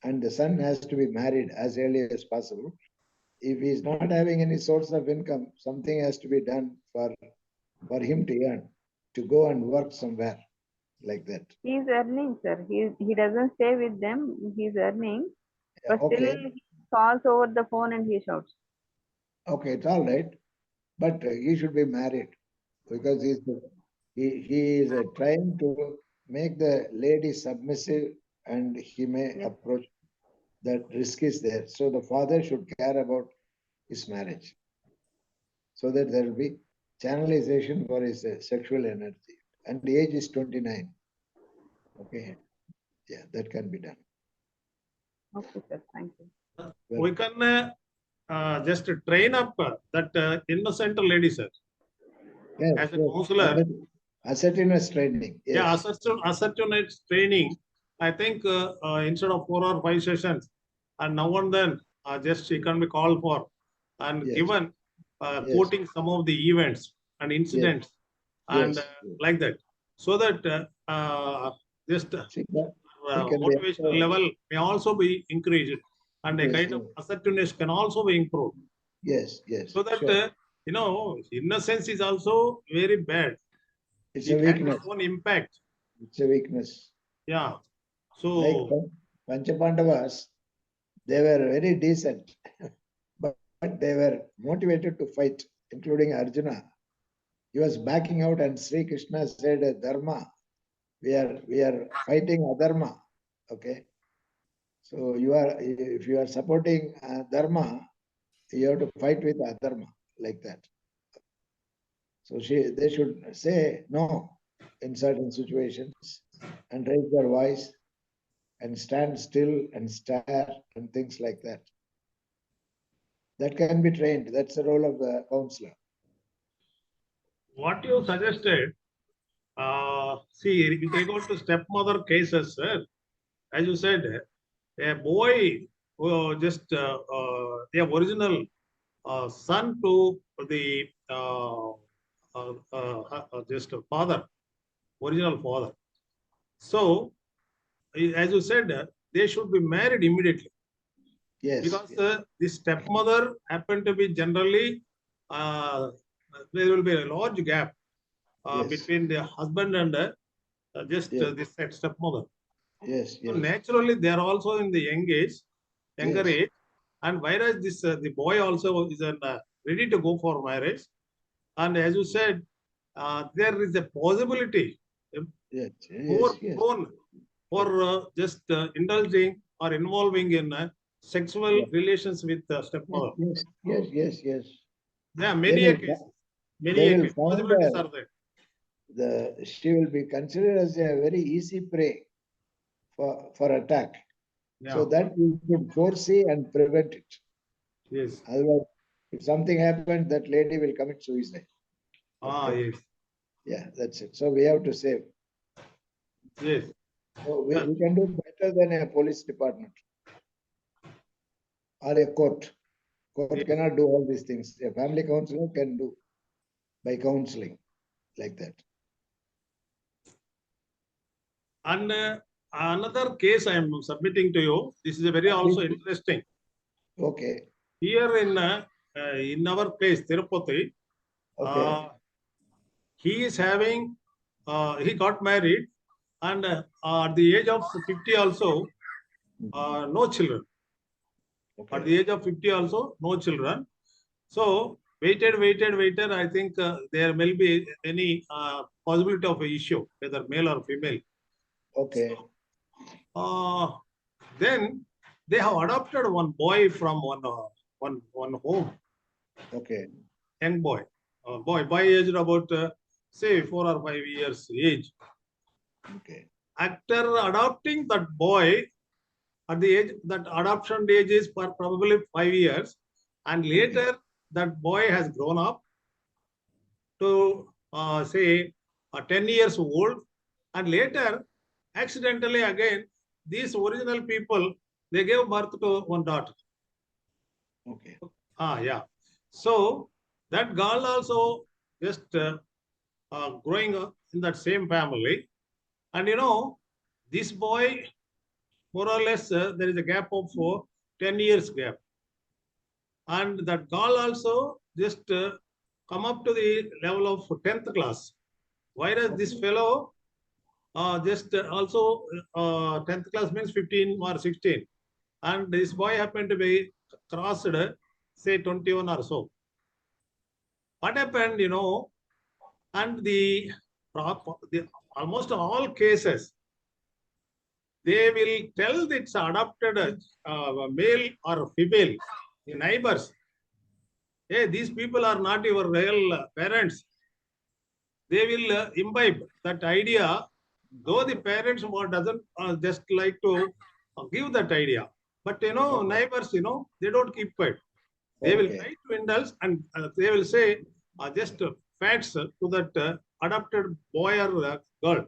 And the son has to be married as early as possible. If he is not having any source of income, something has to be done for him to earn, to go and work somewhere like that. He is earning, sir. He doesn't stay with them. He's earning, but Okay. still he calls over the phone and he shouts. Okay, it's all right, but he should be married because he is trying to make the lady submissive, and he may approach. That risk is there. So the father should care about his marriage, so that there will be channelization for his sexual energy. And the age is 29. Okay, yeah, that can be done. Okay, sir. Thank you. We can just train up that innocent lady, sir. Yes, as a counselor. Assertiveness training. Yes. Yeah, assertiveness training. I think instead of 4 or 5 sessions, and now and then just she can be called for and given quoting some of the events and incidents and like that, so that just motivational level may also be increased, and a kind of assertiveness can also be improved. Yes, yes. So that you know, innocence is also very bad. It's a weakness. Has its own impact. It's a weakness. Yeah. So like Panchapandavas, they were very decent, but they were motivated to fight, including Arjuna. He was backing out, and Sri Krishna said, "Dharma, we are fighting adharma." Okay, so if you are supporting dharma, you have to fight with adharma like that. So they should say no in certain situations and raise their voice and stand still and stare and things like that. That can be trained. That's the role of the counselor. What you suggested, see, in regard to stepmother cases, sir, as you said, a boy who just the original son to the just father, original father. So, as you said, they should be married immediately. Yes. Because the stepmother happened to be generally, there will be a large gap between the husband and just this stepmother. Yes, So naturally, they are also in the younger age, and whereas this the boy also is ready to go for marriage, and as you said, there is a possibility more prone for just indulging or involving in sexual relations with stepmother. Yes. Yeah, many cases. Many possibilities are there. She will be considered as a very easy prey for attack. Yeah. So that we should foresee and prevent it. Yes. Otherwise, if something happens, that lady will commit suicide. Yes. Yeah, that's it. So we have to save. Yes. So we can do better than a police department or a court. Court cannot do all these things. A family counselor can do by counseling like that. And another case I am submitting to you. This is a very also interesting. Okay. Here in our place, Tirupati, he is having, he got married And at the age of 50 also, no children. At the Okay. age of 50 also, no children. So waited. I think there will be any possibility of an issue, whether male or female. Okay. Then they have adopted one boy from one home, Okay. young boy, boy aged about say 4 or 5 years age. Okay. After adopting that boy, at the age that adoption age is for probably 5 years, and later that boy has grown up to say 10 years old, and later accidentally again these original people, they gave birth to one daughter. Okay. Yeah. So that girl also just growing up in that same family, and this boy more or less there is a gap of 10 years gap, and that girl also just come up to the level of 10th class, whereas this fellow just also 10th class means 15 or 16, and this boy happened to be crossed say 21 or so. What happened, and the almost all cases, they will tell that it's adopted male or female, the neighbors. Hey, these people are not your real parents. They will imbibe that idea, though the parents doesn't just like to give that idea. But neighbors, they don't keep quiet. They will try to indulge, and they will say just facts to that adopted boy or girl.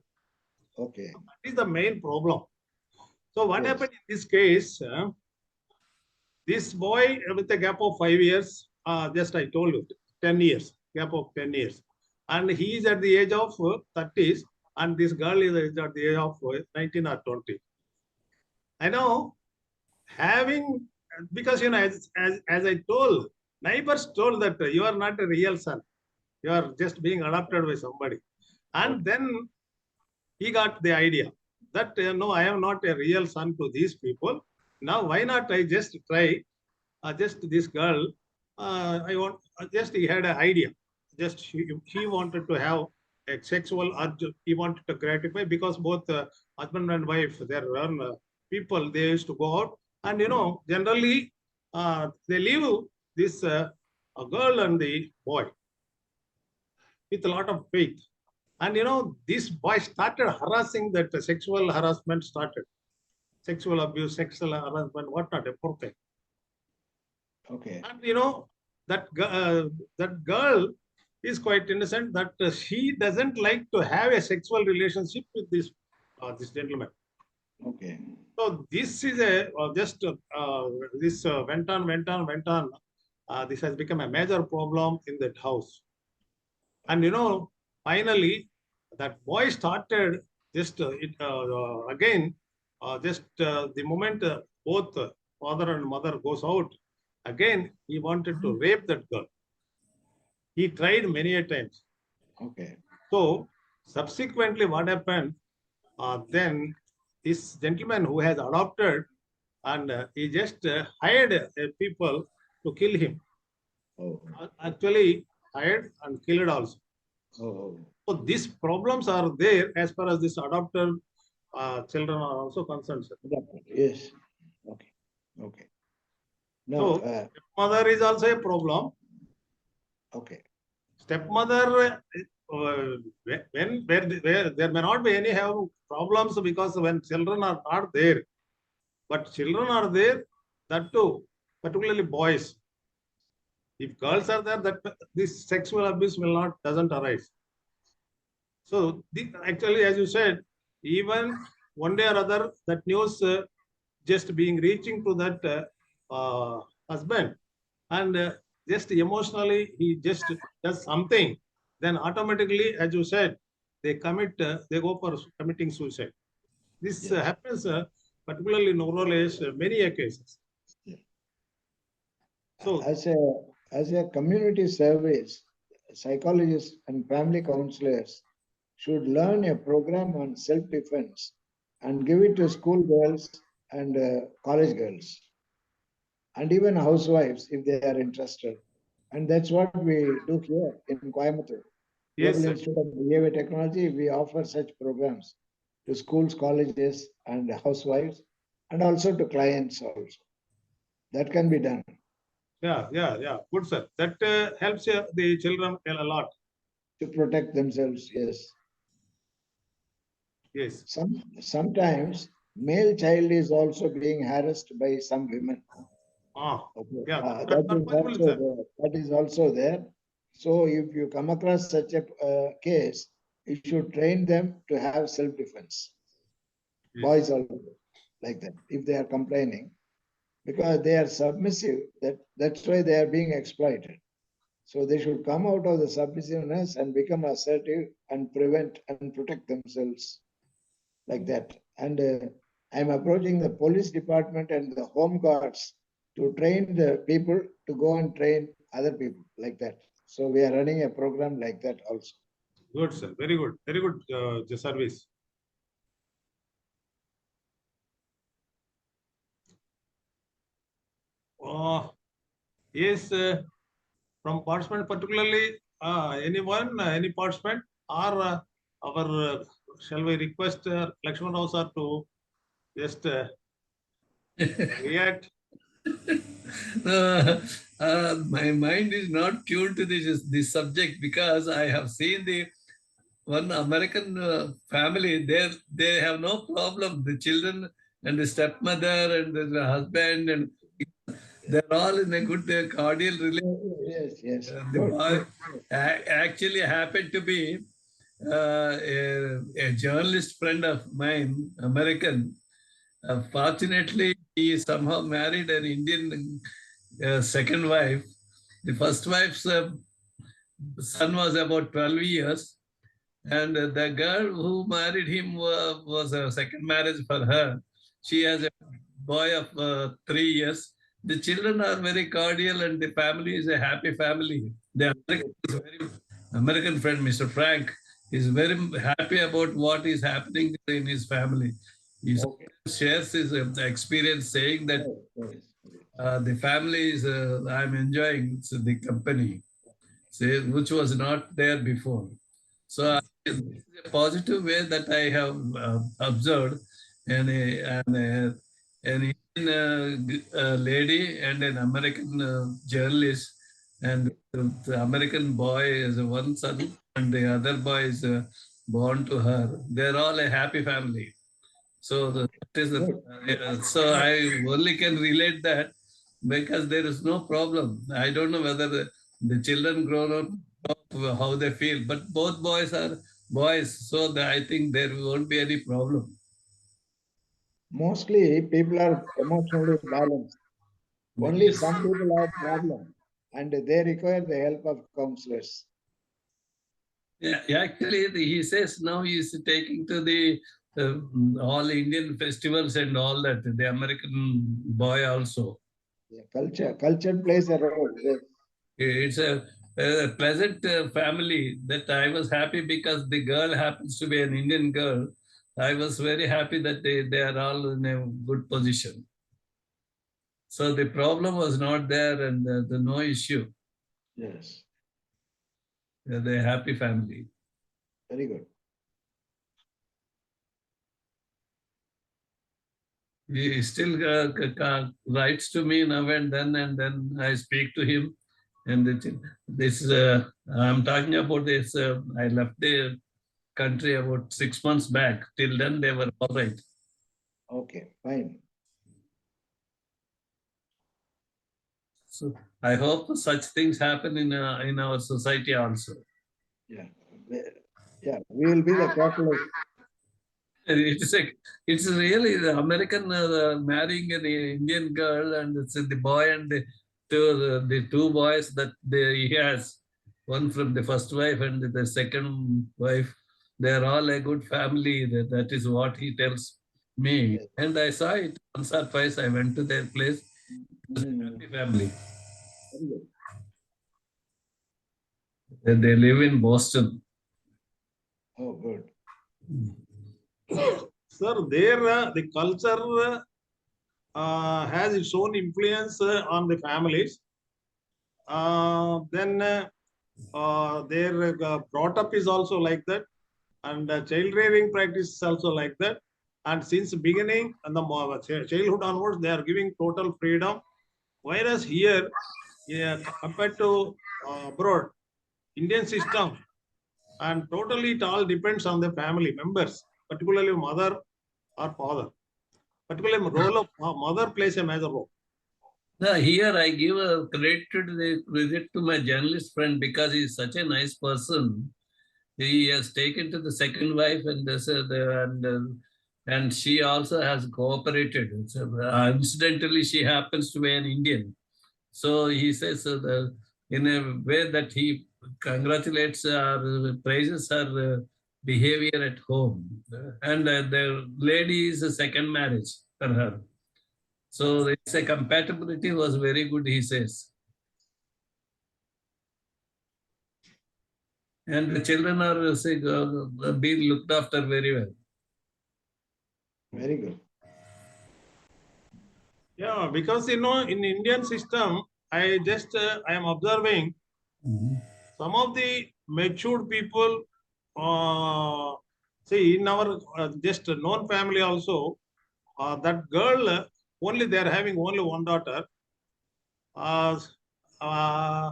Okay. That is the main problem. So what Yes. happened in this case? This boy with a gap of 5 years, just I told you, 10 years, gap of 10 years. And he is at the age of 30s, and this girl is at the age of 19 or 20. I know, having, because, as I told, neighbors told that you are not a real son. You are just being adopted by somebody. And then he got the idea that, no, I am not a real son to these people. Now, why not I just try just this girl, I want, just he had an idea. Just he wanted to have a sexual urge. He wanted to gratify, because both husband and wife, they're people, they used to go out. And, generally, they leave this a girl and the boy with a lot of faith. And, this boy started harassing, that sexual harassment started. Sexual abuse, sexual harassment, whatnot, everything. Okay. And that girl is quite innocent, that she doesn't like to have a sexual relationship with this gentleman. Okay. So this is a just this went on. This has become a major problem in that house. And finally, that boy started just again, just the moment both father and mother goes out, again he wanted to rape that girl. He tried many a times. Okay. So subsequently, what happened? Then this gentleman who has adopted, and he just hired people to kill him. Oh. Actually, hired and killed also. Oh. So these problems are there as far as this adopted children are also concerned, sir. Yes. Okay. Okay. Now, So stepmother is also a problem. okay. Stepmother, where there may not be any have problems, because when children are not there, but children are there, that too, particularly boys. If girls are there, that this sexual abuse doesn't arise. So actually, as you said, even one day or other, that news just being reaching to that husband, and just emotionally he just does something, then automatically, as you said, they go for committing suicide. This Yes. happens particularly in rural areas, many cases. Yeah. So as a community service, psychologists and family counselors should learn a program on self-defense and give it to school girls and college girls, and even housewives if they are interested. And that's what we do here in Coimbatore. Yes, Global sir. Institute of Behavior Technology, we offer such programs to schools, colleges, and housewives, and also to clients also. That can be done. Yeah. Good, sir. That helps the children a lot. To protect themselves, yes. Yes. Sometimes male child is also being harassed by some women. Okay. Yeah, That that's not is possible, also sir. there. That is also there. So if you come across such a case, you should train them to have self-defense. Yes. Boys also like that, if they are complaining, because they are submissive, that's why they are being exploited. So they should come out of the submissiveness and become assertive and prevent and protect themselves like that. And I'm approaching the police department and the home guards to train the people to go and train other people like that. So we are running a program like that also. Good, sir. Very good. Very good service. Yes, from participant particularly, anyone, any participant, or our, shall we request Lakshman Rao sir to just react? My mind is not tuned to this subject because I have seen the one American family. They have no problem. The children and the stepmother and the husband, and they're all in a good cordial relationship. Yes. The Good. boy actually happened to be a journalist friend of mine, American. Fortunately, he somehow married an Indian second wife. The first wife's son was about 12 years, and the girl who married him was a second marriage for her. She has a boy of 3 years. The children are very cordial, and the family is a happy family. The American friend, Mr. Frank, is very happy about what is happening in his family. He Okay. shares his experience, saying that Yes. the family is, I'm enjoying the company, say, which was not there before. So this is a positive way that I have observed, an Indian lady and an American journalist, and the American boy is one son, and the other boy is born to her. They're all a happy family. So that is so I only can relate that because there is no problem. I don't know whether the children grown up how they feel, but both boys are boys, so I think there won't be any problem. Mostly people are emotionally balanced. Only some people have problem and they require the help of counselors. Yeah, actually, he says now he's taking to the all Indian festivals and all that. The American boy also. Yeah, culture plays a role. Yes. It's a pleasant family that I was happy because the girl happens to be an Indian girl. I was very happy that they are all in a good position. So the problem was not there and the no issue. Yes. They're a happy family. Very good. He still writes to me now and then I speak to him. And this I'm talking about this. I left the country about 6 months back. Till then, they were all right. Okay, fine. So I hope such things happen in our society also. Yeah. We will be the catalyst. It's really the American marrying an Indian girl, and it's the boy and the two boys that he has, one from the first wife and the second wife. They are all a good family. That is what he tells me, Yes. and I saw it once or twice. I went to their place. It was a happy family. Very good. They live in Boston. Oh, good. Sir, there the culture has its own influence on the families. Then their brought up is also like that, and child rearing practice is also like that. And since beginning and the childhood onwards, they are giving total freedom. Whereas here, yeah, compared to abroad, Indian system, and totally it all depends on the family members, particularly mother or father. Particularly role of mother plays a major role. Now, here I give a credit to my journalist friend because he's such a nice person. He has taken to the second wife, and and she also has cooperated. So, incidentally, she happens to be an Indian. So he says in a way that he congratulates or praises her behavior at home. And the lady is a second marriage for her. So it's a compatibility was very good, he says. And the children are being looked after very well. Very good. Yeah, because in Indian system, I am observing some of the matured people. See, in our just known family also, that girl only they are having only one daughter. Uh, uh,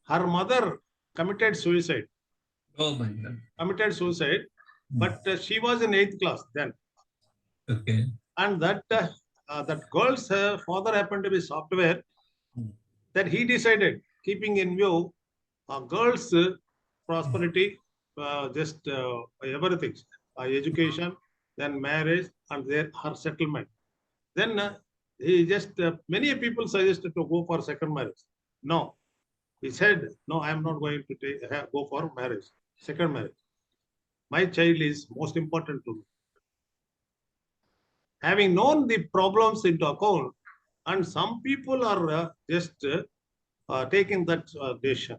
her mother committed suicide. Oh my God. Committed suicide, but she was in 8th class then. Okay. And that girl's father happened to be software. That he decided, keeping in view girls' prosperity, just everything, education, then marriage, and her settlement. Then he just many people suggested to go for second marriage. No, he said, no, I am not going to go for marriage, second marriage. My child is most important to me. Having known the problems into account, and some people are just taking that decision.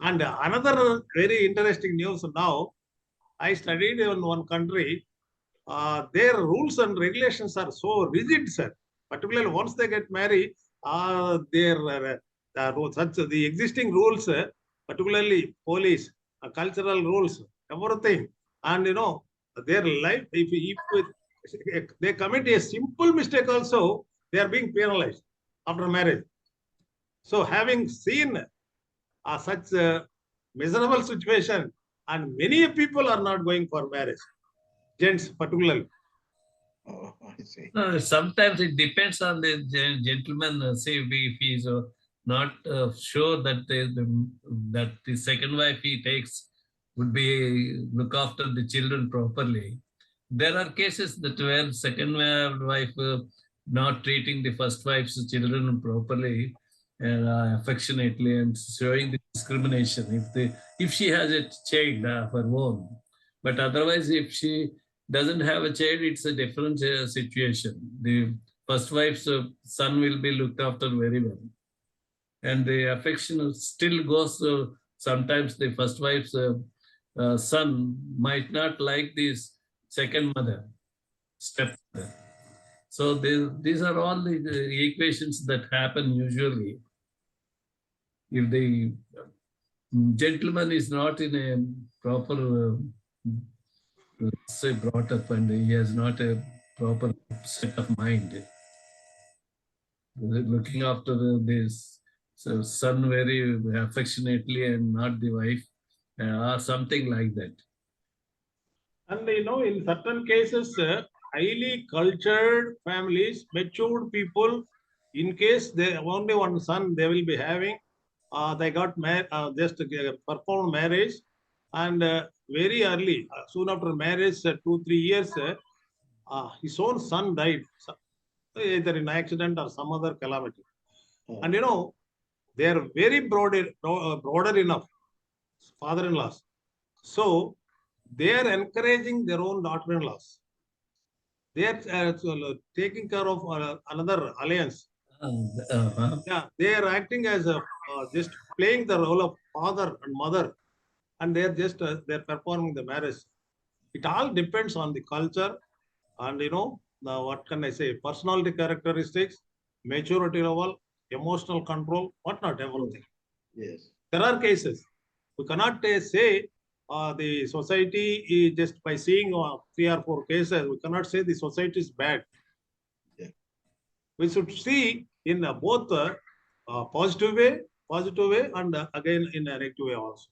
And another very interesting news now, I studied in one country, their rules and regulations are so rigid, sir. Particularly once they get married, the existing rules, particularly police, cultural rules, everything, and their life. If they commit a simple mistake, also they are being penalized after marriage. So, having seen such a miserable situation, and many people are not going for marriage, gents particularly. Oh, I see. Sometimes it depends on the gentleman. Say if he's not sure that that the second wife he takes would be look after the children properly. There are cases that where second wife not treating the first wife's children properly and affectionately and showing the discrimination if she has a child of her own, but otherwise if she doesn't have a child, it's a different situation. The first wife's son will be looked after very well, and the affection still goes. Sometimes the first wife's son might not like this second mother, stepmother. So these are all the equations that happen usually. If the gentleman is not in a proper, say, brought up and he has not a proper set of mind, looking after this son very affectionately and not the wife, or something like that. And in certain cases, highly cultured families, matured people, in case they only one son they will be having, they got married, just performed marriage, and very early, soon after marriage, 2-3 years, his own son died, either in accident or some other calamity. And they are very broader enough, father-in-laws. So they are encouraging their own daughter-in-laws. They are taking care of another alliance. Yeah, they are acting as just playing the role of father and mother, and they're performing the marriage. It all depends on the culture and what can I say, personality characteristics, maturity level, emotional control, whatnot, everything. Yes. There are cases. We cannot say the society is just by seeing 3 or 4 cases, we cannot say the society is bad. Yeah. We should see in both positive way, and again in a negative way also.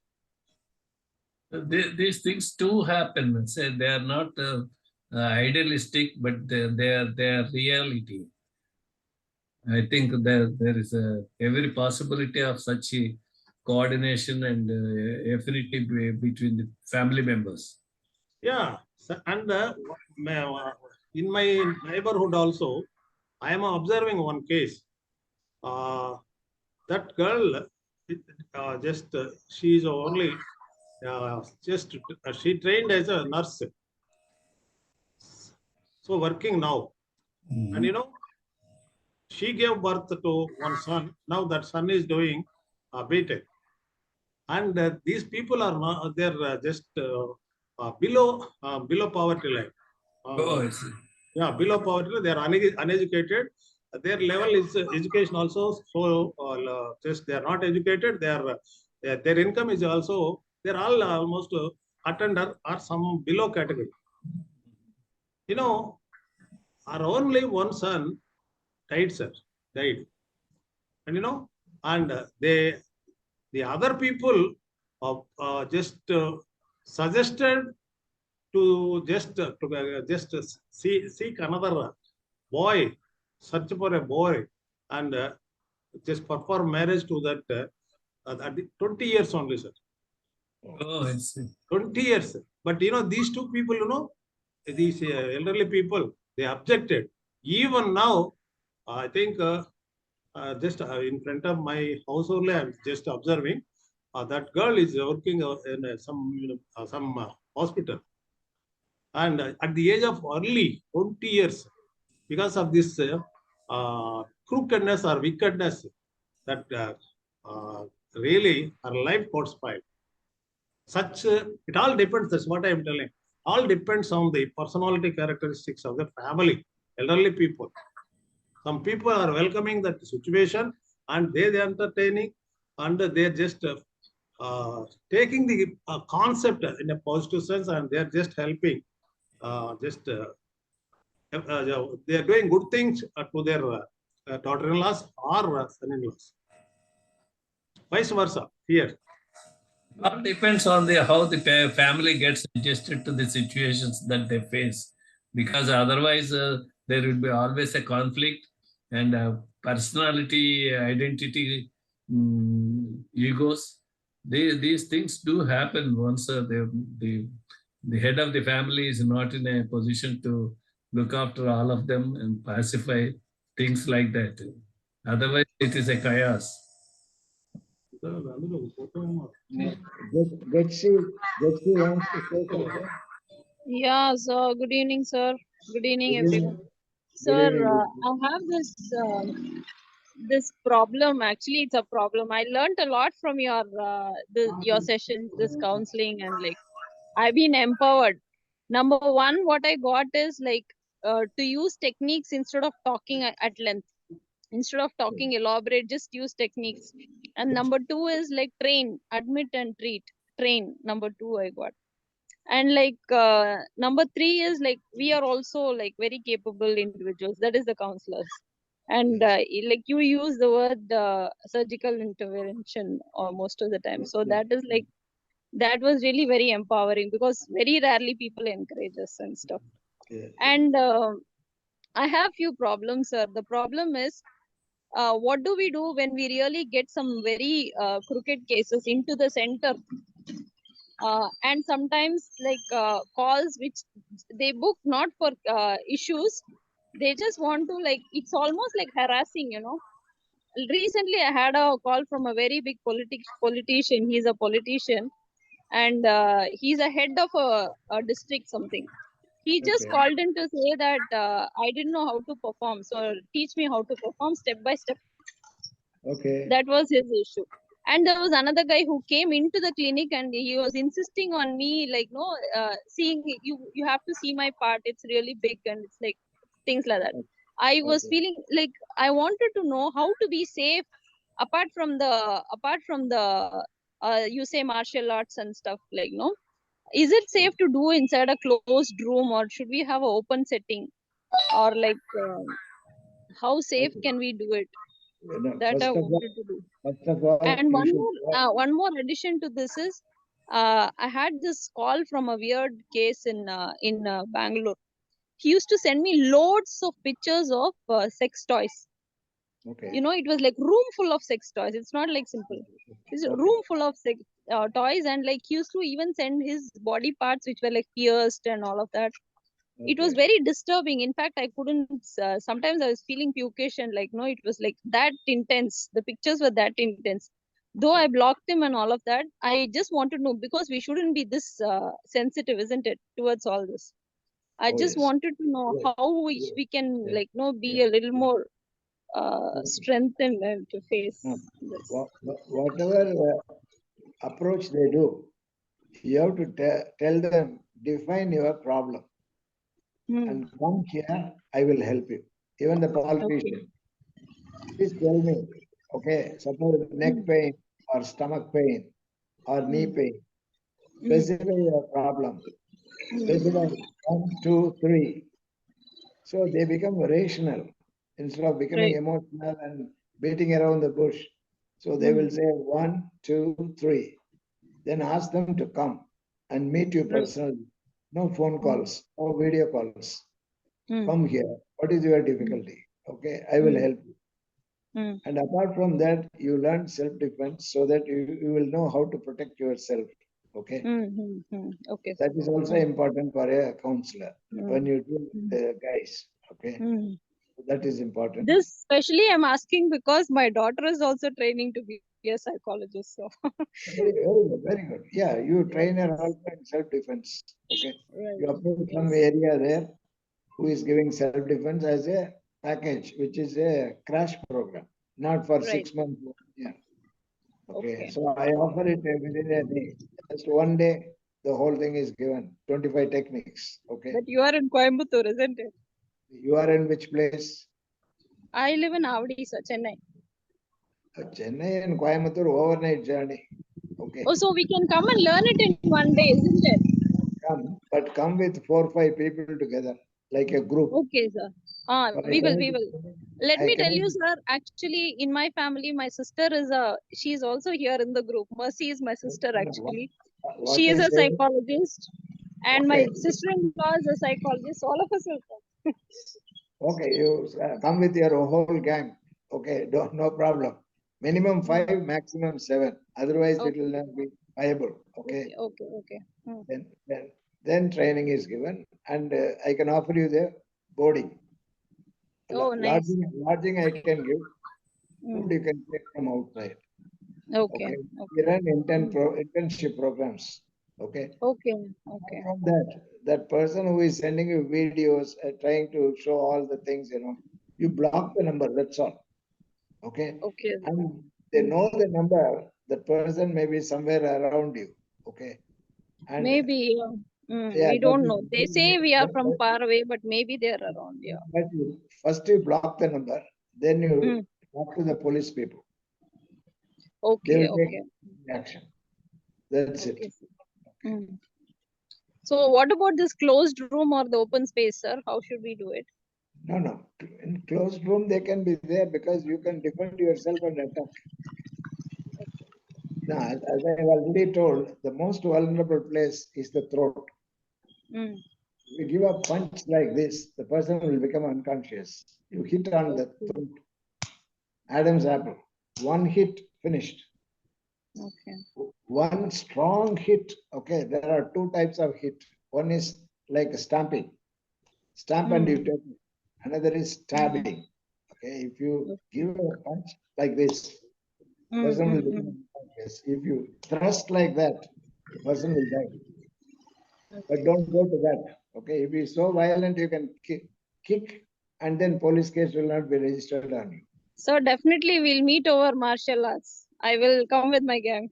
These things too happen. Say they are not idealistic, but they are reality. I think there is every possibility of such a coordination and affinity between the family members. Yeah, and in my neighborhood also, I am observing one case. That girl, she is only she trained as a nurse, so working now, and she gave birth to one son. Now that son is doing BTech, and these people are not, they're just below poverty line. Oh, I see. Yeah, below poverty, they are uneducated. Their level is education also. So just they are not educated. Their income is also, they're all almost attender or some below category. Our only one son died, sir, died, and and the other people just suggested to just seek another boy, search for a boy, and just perform marriage to that at 20 years only, sir. Oh, I see. 20 years. But these two people, these elderly people, they objected. Even now, I think just in front of my house only, I'm just observing that girl is working in some hospital. And at the age of early 20 years, because of this crookedness or wickedness, that really her life got spoiled. It all depends, that's what I am telling. All depends on the personality characteristics of the family, elderly people. Some people are welcoming that situation and they're entertaining and they're just taking the concept in a positive sense and they're just helping, they are doing good things to their daughter-in-laws or son-in-laws. Vice versa here. All depends on how the family gets adjusted to the situations that they face, because otherwise there will be always a conflict and personality, identity, egos. These things do happen once the head of the family is not in a position to look after all of them and pacify things like that. Otherwise, it is a chaos. Betsy wants to say something. Yeah, so good evening, sir. Good evening, Good everyone. evening. Sir, Good evening. I have this problem. Actually, it's a problem. I learned a lot from your session, this counseling, and like I've been empowered. Number one, what I got is like to use techniques instead of talking at length. Instead of talking elaborate, just use techniques. And number two is like train, admit and treat. Train. Number two, I got. And like number three is like we are also like very capable individuals, that is the counselors. And like you use the word surgical intervention most of the time, so that is like that was really very empowering because very rarely people encourage us and stuff. And I have few problems, sir. The problem is what do we do when we really get some very crooked cases into the center, and sometimes like calls which they book not for issues, they just want to like, it's almost like harassing. Recently I had a call from a very big politician. He's a politician, and he's a head of a district something. He just called in to say that I didn't know how to perform, so teach me how to perform step by step. Okay. That was his issue. And there was another guy who came into the clinic and he was insisting on me, like, no, seeing you have to see my part. It's really big and it's like things like that. I was feeling like I wanted to know how to be safe apart from the you say martial arts and stuff, like, no, is it safe to do inside a closed room or should we have an open setting, or like how safe can we do it? That I wanted to do. First of all, And you should. one more addition to this is, I had this call from a weird case in Bangalore. He used to send me loads of pictures of sex toys. Okay. You know, it was like room full of sex toys. It's not like simple. It's a room full of sex toys, and like he used to even send his body parts which were like pierced and all of that. It was very disturbing. In fact, I couldn't. Sometimes I was feeling pukish, and like, no, it was like that intense. The pictures were that intense. Though I blocked him and all of that, I just want to know, because we shouldn't be this sensitive, isn't it, towards all this? I just wanted to know how we can, like, no, be a little more strengthened and to face this. Whatever approach they do, you have to tell them, define your problem. And come here, I will help you. Even the politician. Please tell me, okay, suppose neck pain or stomach pain or knee pain. Specify your problem. Specify 1, 2, 3. So they become rational instead of becoming emotional and beating around the bush. So they will say 1, 2, 3. Then ask them to come and meet you personally. No phone calls, no video calls. Come here. What is your difficulty? Okay, I will help you. And apart from that, you learn self-defense so that you will know how to protect yourself. Okay. Okay. That is also important for a counselor when you do the guys. Okay. That is important. This especially I'm asking because my daughter is also training to be a psychologist. So very good, very good. Yeah, you train her also in self-defense. Okay. You approach some area there who is giving self-defense as a package, which is a crash program, not for 6 months. Yeah. Okay. So I offer it within a day. Just one day, the whole thing is given. 25 techniques. Okay. But you are in Coimbatore, isn't it? You are in which place? I live in Avadi, sir, Chennai. Chennai and Coimbatore overnight journey. Okay. Oh, so we can come and learn it in one day, isn't it? Come, but come with 4 or 5 people together, like a group. Okay, sir. We will. Let me tell you, sir, actually, in my family, my sister she's also here in the group. Mercy is my sister, actually. She is a psychologist. And my sister-in-law is a psychologist. All of us will come. Okay, you come with your whole gang. Okay, no problem. Minimum 5, maximum 7. Otherwise, it will not be viable. Okay. Okay. Then training is given, and I can offer you the boarding. Oh, nice. Lodging I can give. Food you can take from outside. Okay. We run internship programs. Okay. From that person who is sending you videos trying to show all the things, you block the number. That's all. Okay. And they know the number. That person may be somewhere around you. Okay. And maybe. We don't know. They say we are from far away, but maybe they are around. Yeah. But first you block the number, then you talk to the police people. Okay. Take action. That's it. So what about this closed room or the open space, sir? How should we do it? No. In closed room, they can be there because you can defend yourself and attack. Now, as I have already told, the most vulnerable place is the throat. If you give a punch like this, the person will become unconscious. You hit on the throat. Adam's apple. One hit, finished. One strong hit. Okay, there are 2 types of hit. One is like stamping. Stamp and you take it. Another is stabbing. Okay, if you give a punch like this, person will become unconscious. If you thrust like that, the person will die. But don't go to that. Okay, if he's so violent, you can kick, and then police case will not be registered on you. So definitely we'll meet over martial arts. I will come with my gang.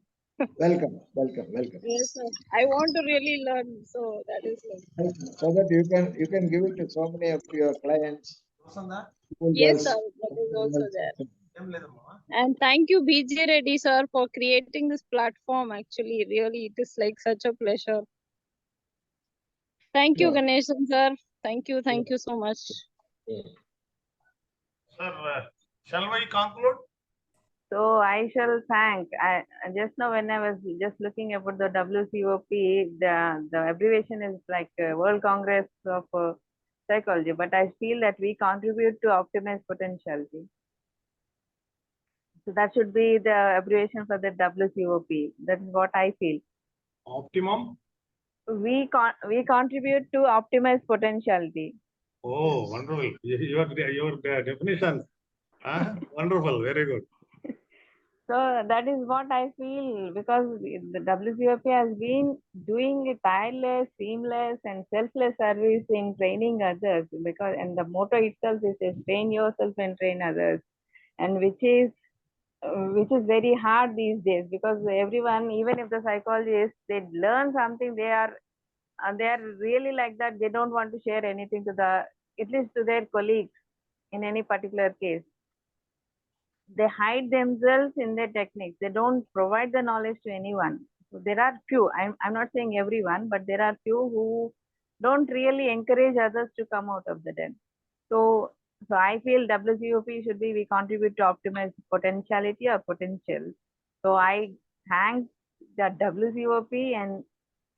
Welcome, welcome, welcome. Yes, sir. I want to really learn. So that is like. So that you can give it to so many of your clients. School Yes, sir. girls. That is also there. And thank you, BJ Reddy, sir, for creating this platform. Actually, really, it is like such a pleasure. Thank you, Yeah. Ganeshan, sir. Thank you so much. Sir, shall we conclude? So I shall thank. Just now when I was just looking about the WCOP, the abbreviation is like World Congress of Psychology, but I feel that we contribute to optimize potentiality. So that should be the abbreviation for the WCOP. That is what I feel. Optimum? We contribute to optimize potentiality. Oh, wonderful. Your definition. Wonderful. Very good. So that is what I feel, because the WCOP has been doing a tireless, seamless, and selfless service in training others. Because and the motto itself is train yourself and train others, and which is very hard these days, because everyone, even if the psychologists, they learn something, they are really like that. They don't want to share anything to at least to their colleagues in any particular case. They hide themselves in their techniques. They don't provide the knowledge to anyone. So there are few, I'm not saying everyone, but there are few who don't really encourage others to come out of the den. So I feel WCOP should be, we contribute to optimize potentiality or potential. So I thank the WCOP and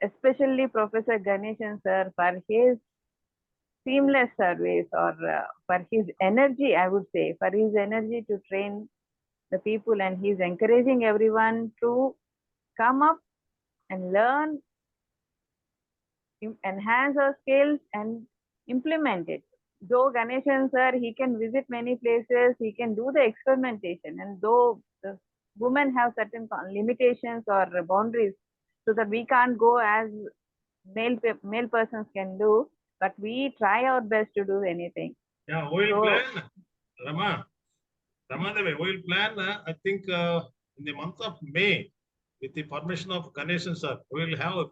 especially Professor Ganeshan sir for his seamless service, or for his energy, I would say, for his energy to train the people, and he's encouraging everyone to come up and learn, enhance our skills and implement it. Though Ganeshan sir, he can visit many places, he can do the experimentation, and though the women have certain limitations or boundaries, so that we can't go as male persons can do, but we try our best to do anything. Yeah, we'll plan, Rama. Ramadevi, we'll plan, I think, in the month of May, with the permission of Ganeshan sir, we'll have,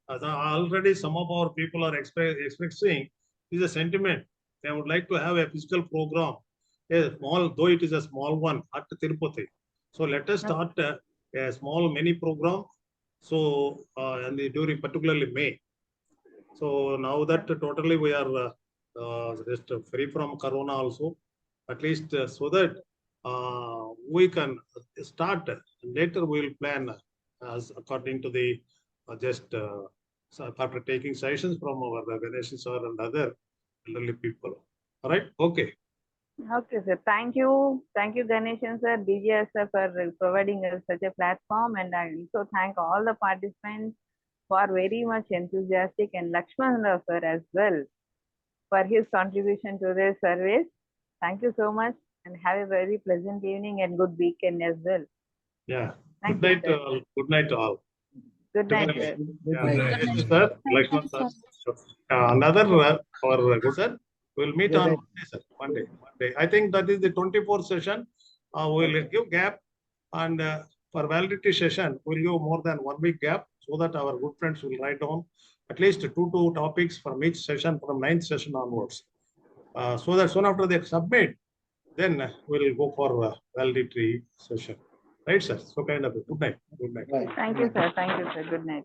already some of our people are expressing is a sentiment. They would like to have a physical program, a small, though it is a small one, at Tirupati. So let us start a small mini program. So, and during particularly May. So now that totally we are just free from Corona also, at least so that we can start. Later we will plan as according to the so after taking sessions from our Ganesh sir and other elderly people. All right. Okay. Okay, sir. Thank you. Thank you, Ganeshan sir, BJS sir, for providing us such a platform. And I also thank all the participants who are very much enthusiastic, and Lakshman sir as well for his contribution to this service. Thank you so much, and have a very pleasant evening and good weekend as well. Yeah. Thank Good night, you, all. Good night, all. Good night, sir. Yeah, sir. Lakshman sir. Another our Gusar will meet on Monday, sir. Monday. I think that is the 24th session. We'll give gap, and for validity session, we'll give more than 1 week gap, so that our good friends will write down at least two topics from each session from 9th session onwards. So that soon after they submit, then we'll go for validity session. Right, sir? So kind of good night. Good night. Right. Thank you, sir. Thank you, sir. Good night.